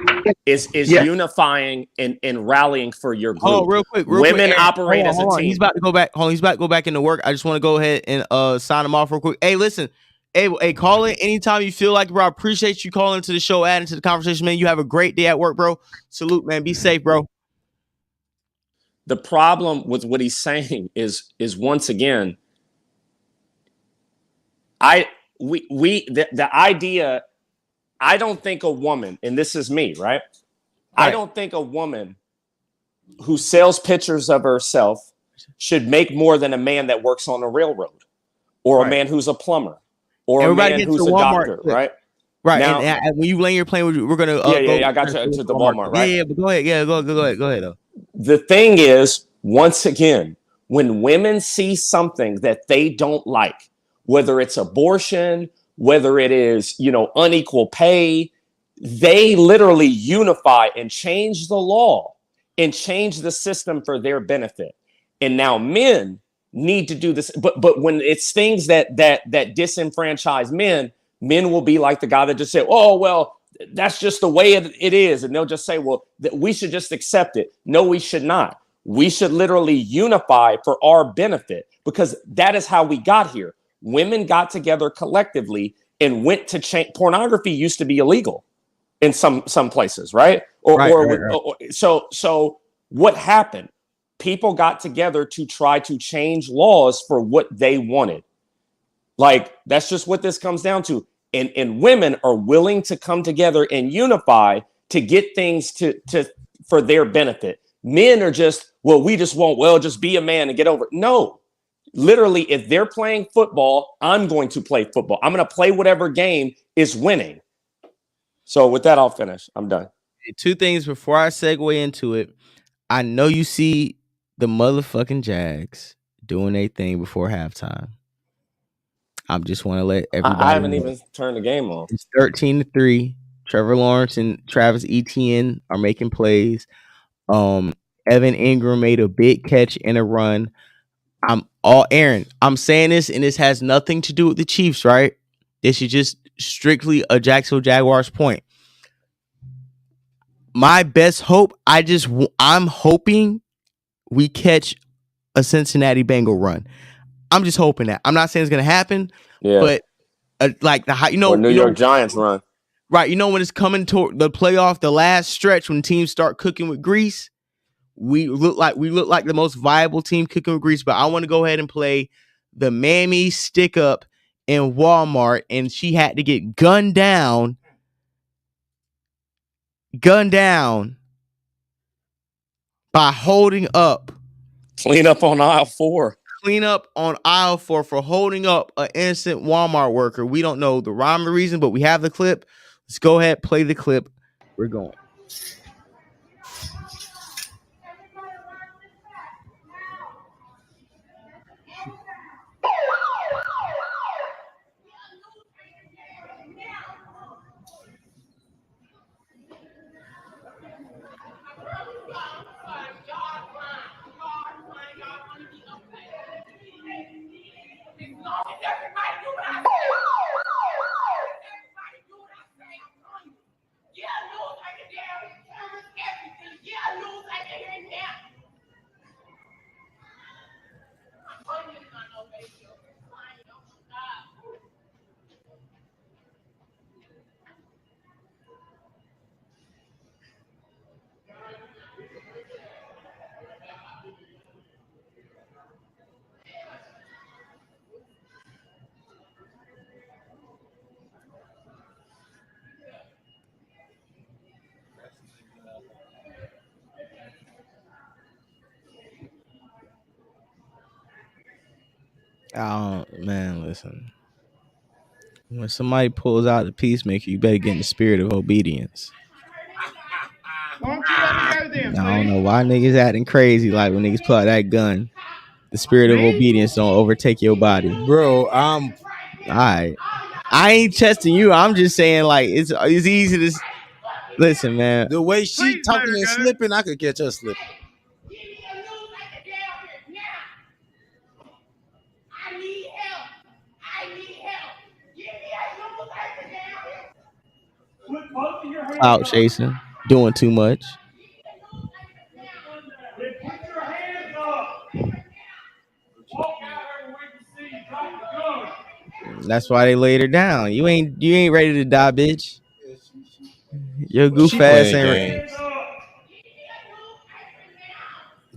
is unifying and rallying for your group. Oh, real quick. Women operate as a team. He's about to go back. He's about to go back into work. I just want to go ahead and sign him off real quick. Hey, listen. Hey, call in anytime you feel like it, bro. I appreciate you calling into the show, adding to the conversation, man. You have a great day at work, bro. Salute, man. Be safe, bro. The problem with what he's saying is once again, the idea. I don't think a woman, and this is me, right? I don't think a woman who sells pictures of herself should make more than a man that works on a railroad, or a man who's a plumber. Or everybody a man who's a doctor, right? Right. Now, and when you land your plane, we're gonna I got you to the Walmart, right? Yeah, but go ahead. Yeah, go ahead. Though. The thing is, once again, when women see something that they don't like, whether it's abortion, whether it is unequal pay, they literally unify and change the law and change the system for their benefit. And now men need to do this, but when it's things that disenfranchise men will be like the guy that just said, oh well, that's just the way it is, and they'll just say, well, we should just accept it. No, we should not. We should literally unify for our benefit, because that is how we got here. Women got together collectively and went to change. Pornography used to be illegal in some places, right? So what happened? People got together to try to change laws for what they wanted. Like, that's just what this comes down to. And women are willing to come together and unify to get things to for their benefit. Men are just, we just want, just be a man and get over it. No, literally, if they're playing football, I'm going to play football. I'm going to play whatever game is winning. So with that, I'll finish. I'm done. Two things before I segue into it. I know you see the motherfucking Jags doing their thing before halftime. I just want to let everybody I haven't know. even turned the game on. It's 13-3. Trevor Lawrence and Travis Etienne are making plays. Evan Ingram made a big catch and a run. Aaron, I'm saying this, and this has nothing to do with the Chiefs, right? This is just strictly a Jacksonville Jaguars point. My best hope, I'm hoping we catch a Cincinnati Bengal run. I'm just hoping that. I'm not saying it's gonna happen, but like or New York Giants run, right? You know, when it's coming to the playoff, the last stretch when teams start cooking with grease, we look like the most viable team cooking with grease. But I want to go ahead and play the Mammy stick up in Walmart, and she had to get gunned down by holding up. Clean up on aisle 4. Clean up on aisle 4 for holding up an innocent Walmart worker. We don't know the rhyme or reason, but we have the clip. Let's go ahead, play the clip. We're going. Oh man, listen. When somebody pulls out the peacemaker, you better get in the spirit of obedience. I don't know why niggas acting crazy like when niggas pull out that gun. The spirit of obedience don't overtake your body. Bro, all right. I ain't testing you. I'm just saying, like, it's easy to listen, man. The way she talking and slipping, I could catch her slipping. Out chasing, doing too much. That's why they laid her down. You ain't ready to die, bitch. Your goof ass ain't ready.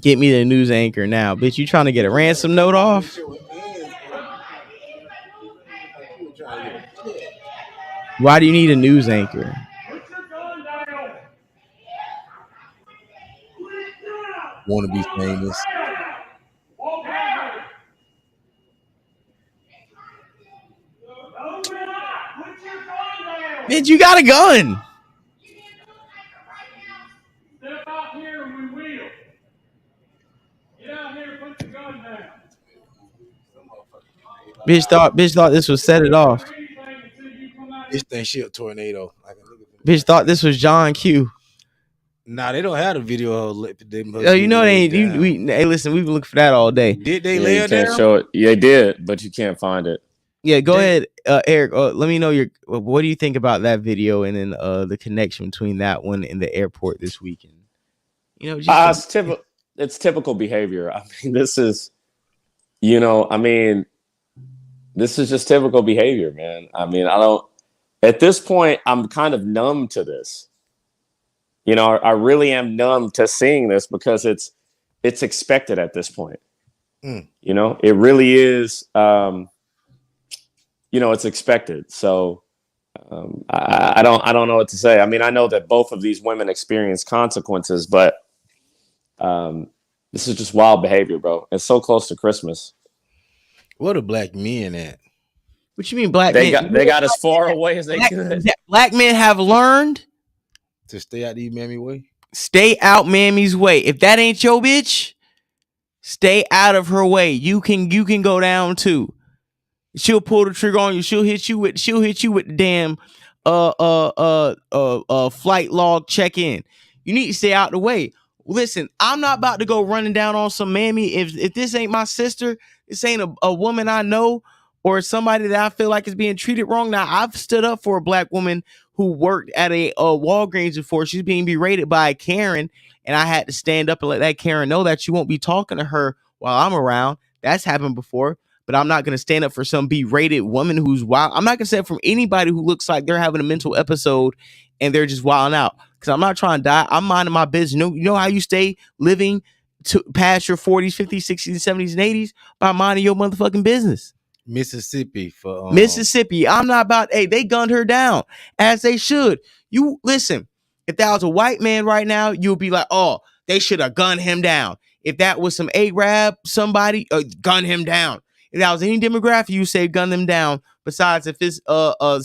Get me the news anchor now, bitch. You trying to get a ransom note off? Why do you need a news anchor? Want to be famous? Bitch, you got a gun. Step out here and we will. Get out here and put the gun down. Bitch thought this was set it off. This thing shit a tornado. Bitch thought this was John Q. Nah, they don't have the video of them. Oh, you know they ain't. Hey, listen, we've been looking for that all day. Did they lay her down? Show it. Yeah, they did, but you can't find it. Yeah, go ahead, Eric. Let me know what do you think about that video and then the connection between that one and the airport this weekend. You know, it's typical behavior. I mean, this is just typical behavior, man. I mean, at this point, I'm kind of numb to this. You know, I really am numb to seeing this because it's expected at this point. You know, it really is. It's expected. So I don't know what to say. I mean, I know that both of these women experience consequences, but this is just wild behavior, bro. It's so close to Christmas. What are black men at? What you mean black men? They got as far away as they could. Black men have learned to stay out the Mammy way. Stay out Mammy's way. If that ain't your bitch, stay out of her way. You can go down too. She'll pull the trigger on you. She'll hit you with the damn flight log check-in. You need to stay out the way. Listen, I'm not about to go running down on some mammy. If this ain't my sister, this ain't a woman I know or somebody that I feel like is being treated wrong. Now, I've stood up for a black woman who worked at a Walgreens before. She's being berated by a Karen, and I had to stand up and let that Karen know that you won't be talking to her while I'm around. That's happened before. But I'm not going to stand up for some berated woman who's wild. I'm not going to stand up for anybody who looks like they're having a mental episode and they're just wilding out. Because I'm not trying to die. I'm minding my business. You know how you stay living to past your 40s, 50s, 60s, 70s, and 80s? By minding your motherfucking business. Mississippi. Mississippi. I'm not about, hey, they gunned her down as they should. You listen, if that was a white man right now, you'll be like, oh, they should have gunned him down. If that was some Arab, somebody, gun him down. If that was any demographic, you say gun them down. Besides, if it's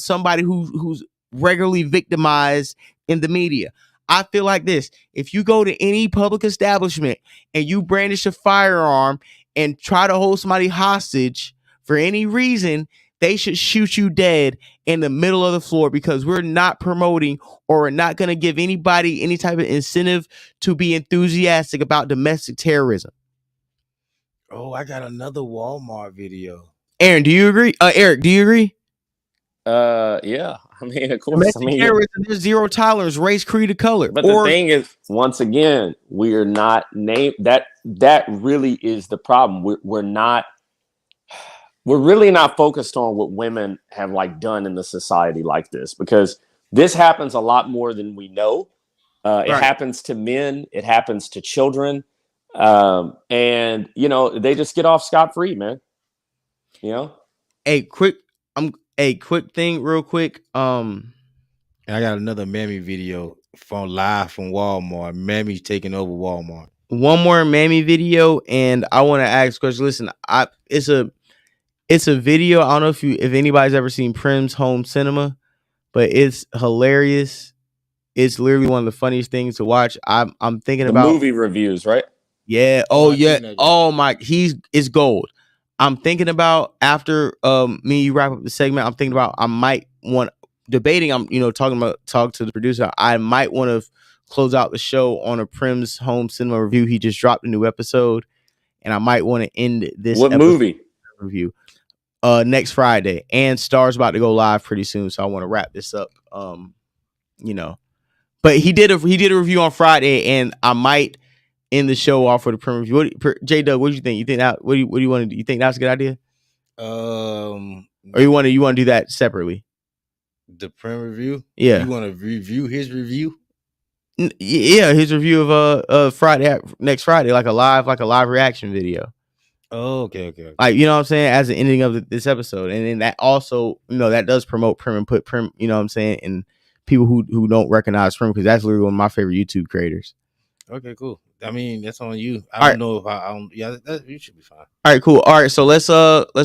somebody who's regularly victimized in the media. I feel like this. If you go to any public establishment and you brandish a firearm and try to hold somebody hostage for any reason, they should shoot you dead in the middle of the floor, because we're not promoting or we're not going to give anybody any type of incentive to be enthusiastic about domestic terrorism. Oh, I got another Walmart video. Aaron, do you agree? Eric, do you agree? Yeah. I mean, of course. Terrorism, there's zero tolerance, race, creed, or color. But the thing is, once again, we are not named. That really is the problem. We're really not focused on what women have like done in the society like this, because this happens a lot more than we know. It happens to men. It happens to children. And you know, they just get off scot-free, man. You know, a quick thing real quick. I got another Mammy video from Walmart. Mammy taking over Walmart. One more Mammy video, and I want to ask questions. Listen, it's a video. I don't know if anybody's ever seen Prim's Home Cinema, but it's hilarious. It's literally one of the funniest things to watch. I'm thinking about movie reviews, right? Yeah. Oh yeah. Oh my. It's gold. I'm thinking about after me and you wrap up the segment. I'm thinking about debating. I'm talk to the producer. I might want to close out the show on a Prim's Home Cinema review. He just dropped a new episode, and I might want to end this. What movie review? Next Friday, and Star's about to go live pretty soon, so I want to wrap this up. But he did a review on Friday, and I might end the show off with a Prim review. J Doug, what do you think? You think that what do you want to do? You think that's a good idea? Or you want to do that separately? The Prim review? Yeah. You want to review his review? Yeah, his review of Friday, next Friday, like a live reaction video. Oh, okay. Like, you know what I'm saying, as the ending of this episode. And then that also, that does promote Prim and put Prim, you know what I'm saying, and people who don't recognize Prim, because that's literally one of my favorite YouTube creators. Okay, cool. I mean, that's on you. I don't know if I don't. Yeah, you should be fine. All right, cool. All right, so let's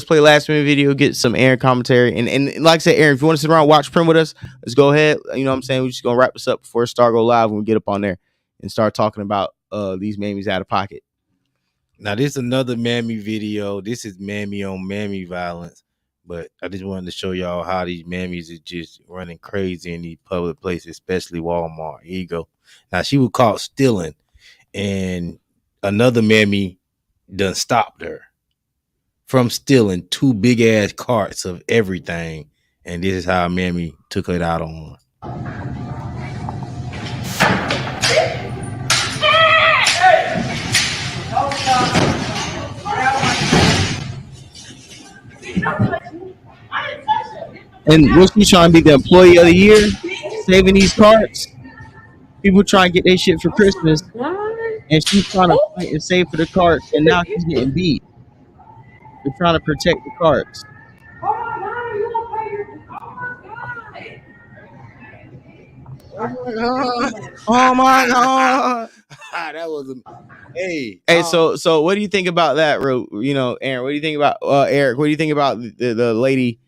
play last minute video, get some Aaron commentary, and like I said, Aaron, if you want to sit around and watch Prim with us, let's go ahead. You know what I'm saying? We're just gonna wrap this up before Star go live when we get up on there and start talking about these mammies out of pocket. Now, this is another Mammy video. This is Mammy on Mammy violence, but I just wanted to show y'all how these mammies are just running crazy in these public places, especially Walmart. Here you go. Now, she was caught stealing, and another mammy done stopped her from stealing 2 big ass carts of everything, and this is how Mammy took it out on. And was she trying to be the employee of the year, saving these carts? People trying to get their shit for Christmas, and she's trying to fight and save for the carts, and now she's getting beat. They're trying to protect the carts. Oh my god! That was hey. So what do you think about that, Aaron? What do you think about Eric? What do you think about the lady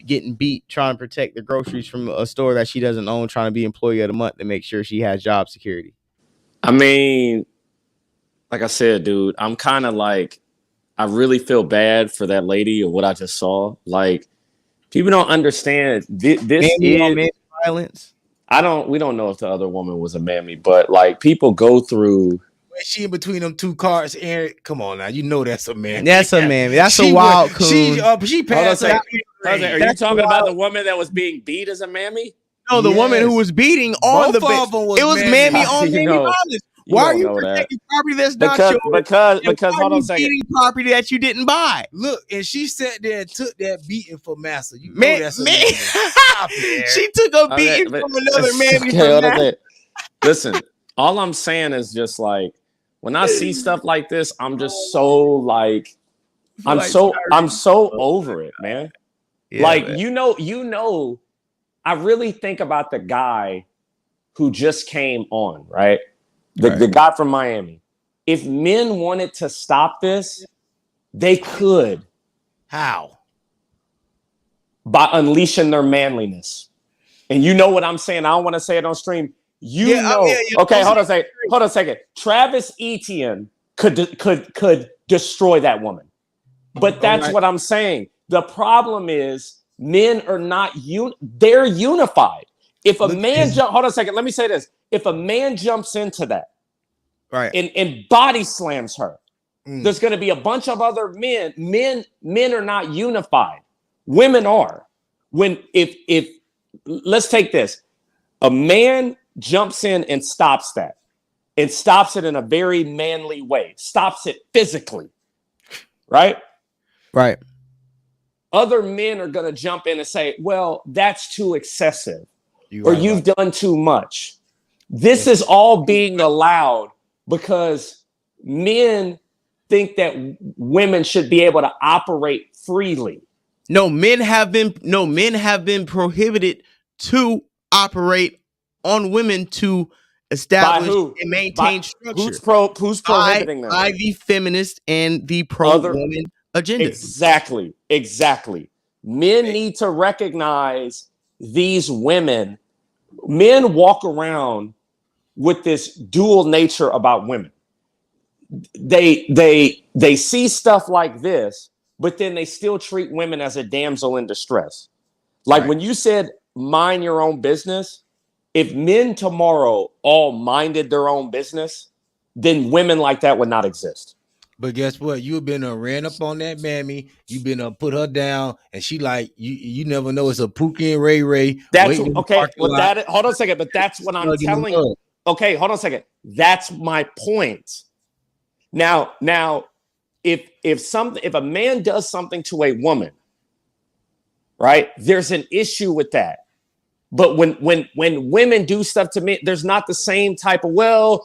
getting beat trying to protect the groceries from a store that she doesn't own, trying to be employee of the month to make sure she has job security? I mean, like I said, dude, I'm kind of like, I really feel bad for that lady or what I just saw. Like, people don't understand this is violence. We don't know if the other woman was a mammy, but like people go through. When she in between them two cars, Eric, come on now, you know that's a mammy. That's a mammy. That's a wild coon. She passed out. Are you talking about the woman that was being beat as a mammy? No, the woman who was beating on the Both of them was it was mammy on mammy violence. Why are you protecting property that's not yours? Because hold on a second. Beating property that you didn't buy. Look, and she sat there and took that beating for massa. You know Man, that's a man. mammy. Stop it, She took a beating from another mammy. Okay, listen, all I'm saying is just like when I see stuff like this, I'm just so like I'm so over it, man. Yeah, like man. You know, I really think about the guy who just came on, right? The guy from Miami. If men wanted to stop this, they could. How? By unleashing their manliness. And you know what I'm saying? I don't want to say it on stream. Okay, hold on a second. Travis Etienne could destroy that woman. But that's what I'm saying. The problem is men are not they're unified. If a man hold on a second, let me say this. If a man jumps into that and body slams her, there's going to be a bunch of other men. Men are not unified. Women are. If let's take this. A man jumps in and stops that. And stops it in a very manly way. Stops it physically. Right? Right. Other men are going to jump in and say, well, that's too excessive. You've done too much. This is all being allowed because men think that women should be able to operate freely. No, men have been prohibited to operate on women to establish and maintain structure. Who's prohibiting them? By the feminist and the pro-woman agenda. Exactly. Men need to recognize these women. Men walk around with this dual nature about women. They see stuff like this, but then they still treat women as a damsel in distress. Like when you said mind your own business, if men tomorrow all minded their own business, then women like that would not exist. But guess what? You've been ran up on that mammy. You've been put her down, and she like you never know. It's a Pookie and Ray Ray. That's okay. Well, hold on a second. But that's what I'm telling you. Okay, hold on a second. That's my point. Now, if a man does something to a woman, right? There's an issue with that. But when women do stuff to men, there's not the same type of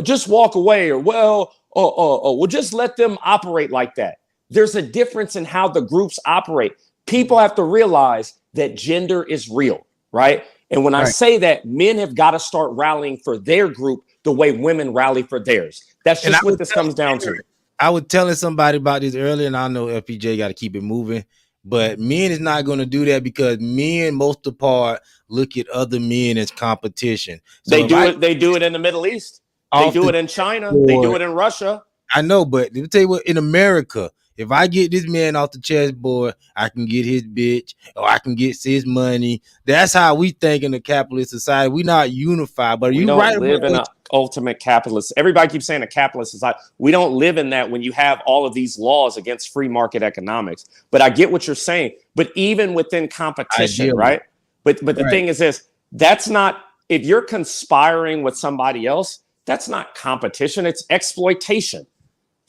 just walk away or we'll just let them operate like that. There's a difference in how the groups operate. People have to realize that gender is real, right? And when I say that, men have got to start rallying for their group the way women rally for theirs. That's just what this comes down to. I was telling somebody about this earlier, and I know FPJ got to keep it moving. But men is not going to do that because men, most of the part, look at other men as competition. So they do it in the Middle East. They do it in China. They do it in Russia. I know, but let me tell you what, in America, if I get this man off the chessboard, I can get his bitch or I can get his money. That's how we think in a capitalist society. We're not unified, but we don't live in an ultimate capitalist. Everybody keeps saying a capitalist society. We don't live in that when you have all of these laws against free market economics. But I get what you're saying. But even within competition, right? But the thing is this, that's not, if you're conspiring with somebody else, that's not competition. It's exploitation.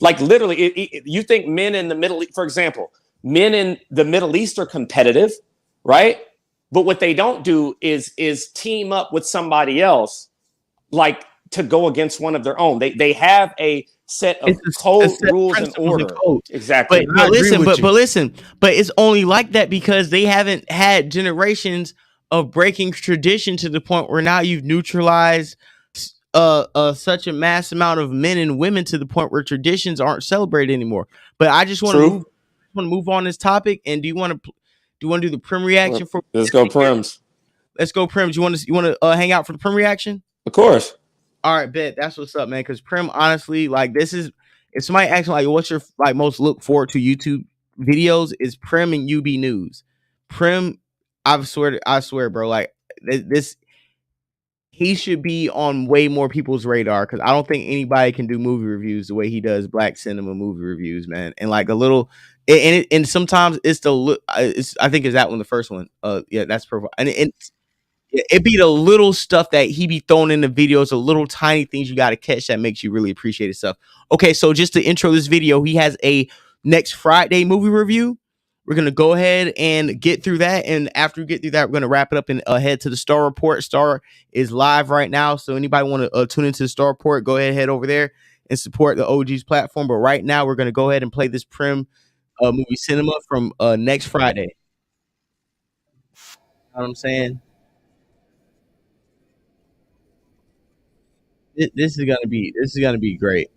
Like literally, you think men in the Middle East, for example, men in the Middle East are competitive, right? But what they don't do is team up with somebody else, like to go against one of their own. They have a set of rules and order. Exactly. But listen, it's only like that because they haven't had generations of breaking tradition to the point where now you've neutralized such a mass amount of men and women to the point where traditions aren't celebrated anymore. But I just want to move on this topic. And do you want to do the prim reaction for? Let's go prims. Let's go prims. You want to hang out for the prim reaction? Of course. All right, bet. That's what's up, man. Because prim, honestly, like this is if somebody asks me, like, what's your like most look forward to YouTube videos, is Prim and UB News. Prim, I swear, bro, like this, he should be on way more people's radar because I don't think anybody can do movie reviews the way he does Black cinema movie reviews, man. And like a little, and sometimes it's I think is that one the first one. Yeah, that's perfect. And it be the little stuff that he be throwing in the videos, the little tiny things you got to catch that makes you really appreciate his stuff. Okay, so just to intro this video, he has a next Friday movie review. We're going to go ahead and get through that. And after we get through that, we're going to wrap it up and head to the Star Report. Star is live right now. So anybody want to tune into the Star Report, go ahead, head over there and support the OG's platform. But right now, we're going to go ahead and play this Prim movie cinema from next Friday. You know what I'm saying? This is gonna be great.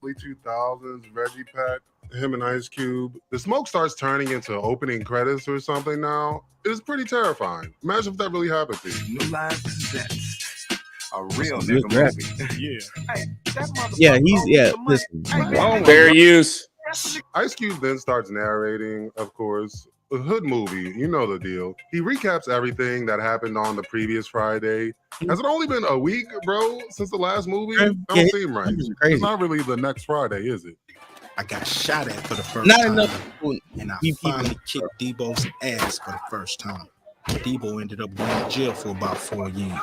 Early 2000s, Reggie Pack, him and Ice Cube. The smoke starts turning into opening credits or something now. It's pretty terrifying. Imagine if that really happened to you. New Life presents a real nigga movie. Yeah. Hey, that motherfucker. Listen. Fair use. Ice Cube then starts narrating, of course, a hood movie. You know the deal. He recaps everything that happened on the previous Friday. Has it only been a week, bro, since the last movie? That don't seem right. It's not really the next Friday, is it? I got shot at for the first time. And I finally kicked Debo's ass for the first time. Debo ended up going to jail for about 4 years.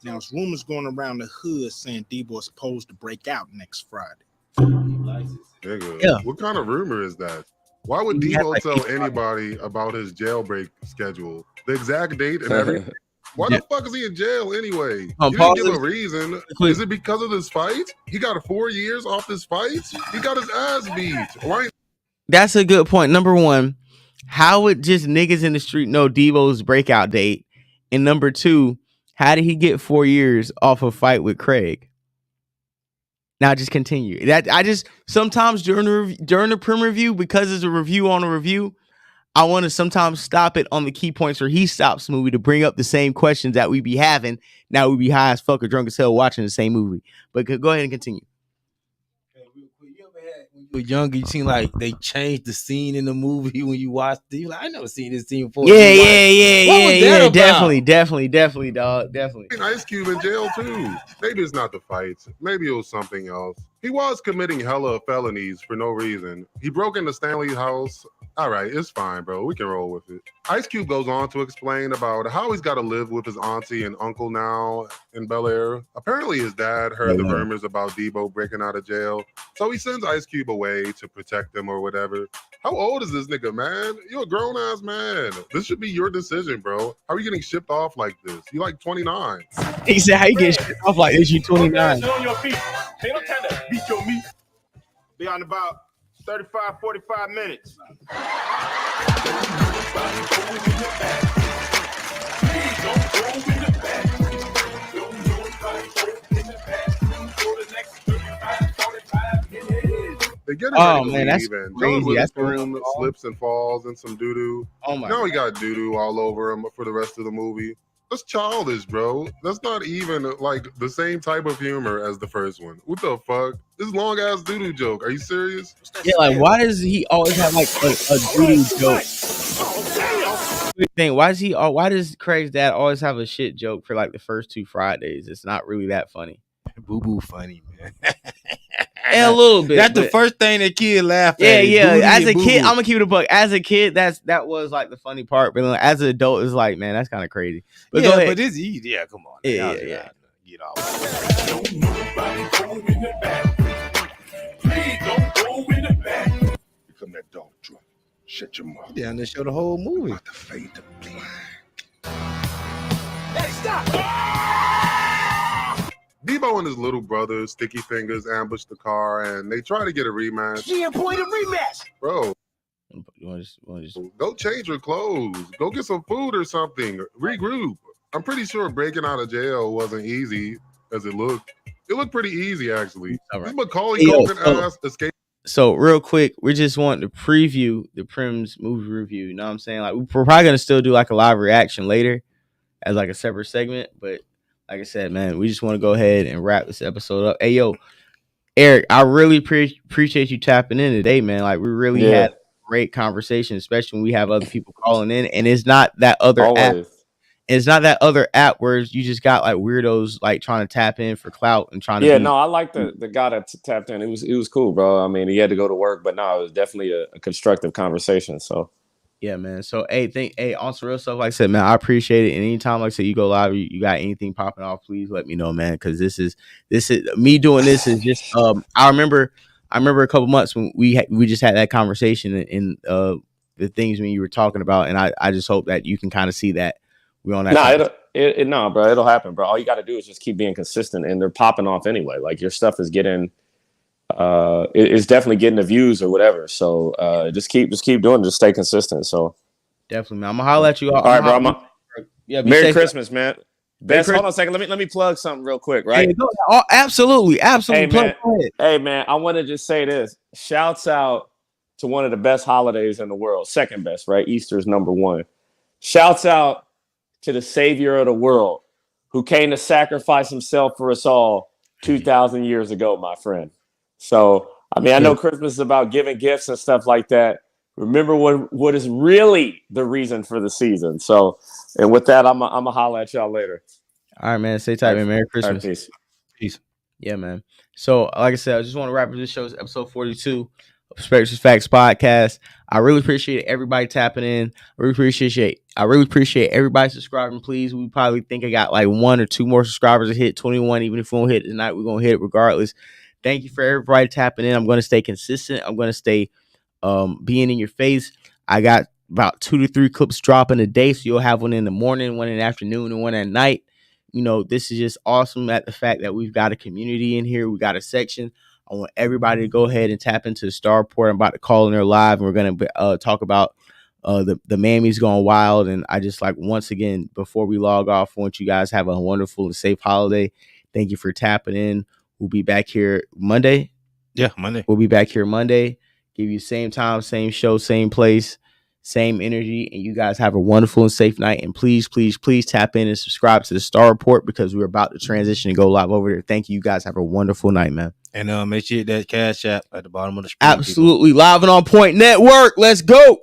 Now, there's rumors going around the hood saying Debo is supposed to break out next Friday. Nigga, yeah. What kind of rumor is that? Why would Debo tell anybody about his jailbreak schedule? The exact date and everything? Why the fuck is he in jail anyway? You didn't give a reason. Is it because of this fight? He got 4 years off this fight? He got his ass beat. Why? That's a good point. Number one, how would just niggas in the street know Debo's breakout date? And number two, how did he get 4 years off a fight with Craig? Now just continue. That I just sometimes during the Prim review, because it's a review on a review, I want to sometimes stop it on the key points where he stops the movie to bring up the same questions that we be having. Now we be high as fuck or drunk as hell watching the same movie. But go ahead and continue. When you were younger, you seem like they changed the scene in the movie when you watched it. You're like, I never seen this scene before. Yeah. Definitely, dog. Definitely. Ice Cube in jail too. Maybe it's not the fights. Maybe it was something else. He was committing hella felonies for no reason. He broke into Stanley's house. All right, it's fine, bro. We can roll with it. Ice Cube goes on to explain about how he's got to live with his auntie and uncle now in Bel Air. Apparently, his dad heard the rumors about Debo breaking out of jail, so he sends Ice Cube away to protect him or whatever. How old is this nigga, man? You're a grown-ass man. This should be your decision, bro. How are you getting shipped off like this? You like 29. He said, how you get shipped off like this? You 29. Sit on your feet. Ain't no time to beat your meat. Be on about 35, 45 minutes. They get man, that's even. crazy. That's room slips and falls and some doo-doo. Oh my! Now he got doo-doo all over him for the rest of the movie. That's childish, bro. That's not even like the same type of humor as the first one. What the fuck? This long ass doo-doo joke. Are you serious? Yeah, like why does he always have like a doo-doo joke? Thing. Why does Craig's dad always have a shit joke for like the first 2 Fridays? It's not really that funny. Boo boo funny, man. Yeah, a little bit. That's the first thing that kid laughed at. Yeah. As a kid, I'm gonna keep it a buck. As a kid, that was like the funny part. But like, as an adult, it's like, man, that's kind of crazy. But yeah, go ahead. But it's easy. Yeah, come on. Yeah. Get off. Become that dog drunk. Shut your mouth. Down there show the whole movie. About to fade to black. Hey, stop! Debo and his little brother, Sticky Fingers, ambush the car and they try to get a rematch. She point a rematch. Bro, You wanna just... go change your clothes. Go get some food or something. Regroup. I'm pretty sure breaking out of jail wasn't easy as it looked. It looked pretty easy, actually. All right. This Macaulay Culkin ass escape. So real quick, we just want to preview the Prim's movie review. You know what I'm saying? Like we're probably gonna still do like a live reaction later as like a separate segment. But like I said, man, we just want to go ahead and wrap this episode up. Hey yo, Eric, I really appreciate you tapping in today, man. Like we really had a great conversation, especially when we have other people calling in. And it's not that other app. It's not that other app where you just got like weirdos like trying to tap in for clout and trying to. Yeah, no, I like the guy that tapped in. It was cool, bro. I mean, he had to go to work, but no, it was definitely a constructive conversation. So yeah, man. So hey, on some real stuff, like I said, man, I appreciate it. And anytime, like I said, you go live, you got anything popping off, please let me know, man. Because this is me doing this is just I remember a couple months when we just had that conversation and the things when you were talking about, and I just hope that you can kind of see that. Bro, it'll happen, bro. All you got to do is just keep being consistent, and they're popping off anyway. Like your stuff is getting, it's definitely getting the views or whatever. So just keep doing it. Just stay consistent. So definitely, man. I'm gonna holla at you. All right, bro. Merry Christmas, man. Best. Hold on a second. Let me plug something real quick, right? Hey, absolutely. Hey, man. I want to just say this. Shouts out to one of the best holidays in the world. Second best, right? Easter's number one. Shouts out to the savior of the world who came to sacrifice himself for us all 2,000 years ago, my friend. So, I mean, I know Christmas is about giving gifts and stuff like that. Remember what is really the reason for the season. So, and with that, I'm going to holler at y'all later. All right, man. Stay tight, man. Merry Christmas. Right, peace. Yeah, man. So, like I said, I just want to wrap up this show's episode 42 of Perspectives Facts podcast. I really appreciate everybody tapping in. I really appreciate everybody subscribing. Please, we probably think I got like 1 or 2 more subscribers to hit 21. Even if we don't hit it tonight, we're gonna hit it regardless. Thank you for everybody tapping in. I'm gonna stay consistent. I'm gonna stay being in your face. I got about 2 to 3 clips dropping a day, so you'll have one in the morning, one in the afternoon, and one at night. You know, this is just awesome at the fact that we've got a community in here. We got a section. I want everybody to go ahead and tap into the Star Report. I'm about to call in there live, and we're going to talk about the Mammy's going wild. And I just like, once again, before we log off, I want you guys to have a wonderful and safe holiday. Thank you for tapping in. We'll be back here Monday. Yeah, Monday. We'll be back here Monday. Give you same time, same show, same place, same energy. And you guys have a wonderful and safe night. And please, please, please tap in and subscribe to the Star Report because we're about to transition and go live over there. Thank you. You guys have a wonderful night, man. And make sure you hit that Cash App at the bottom of the screen. Absolutely. People. Live and On Point Network. Let's go.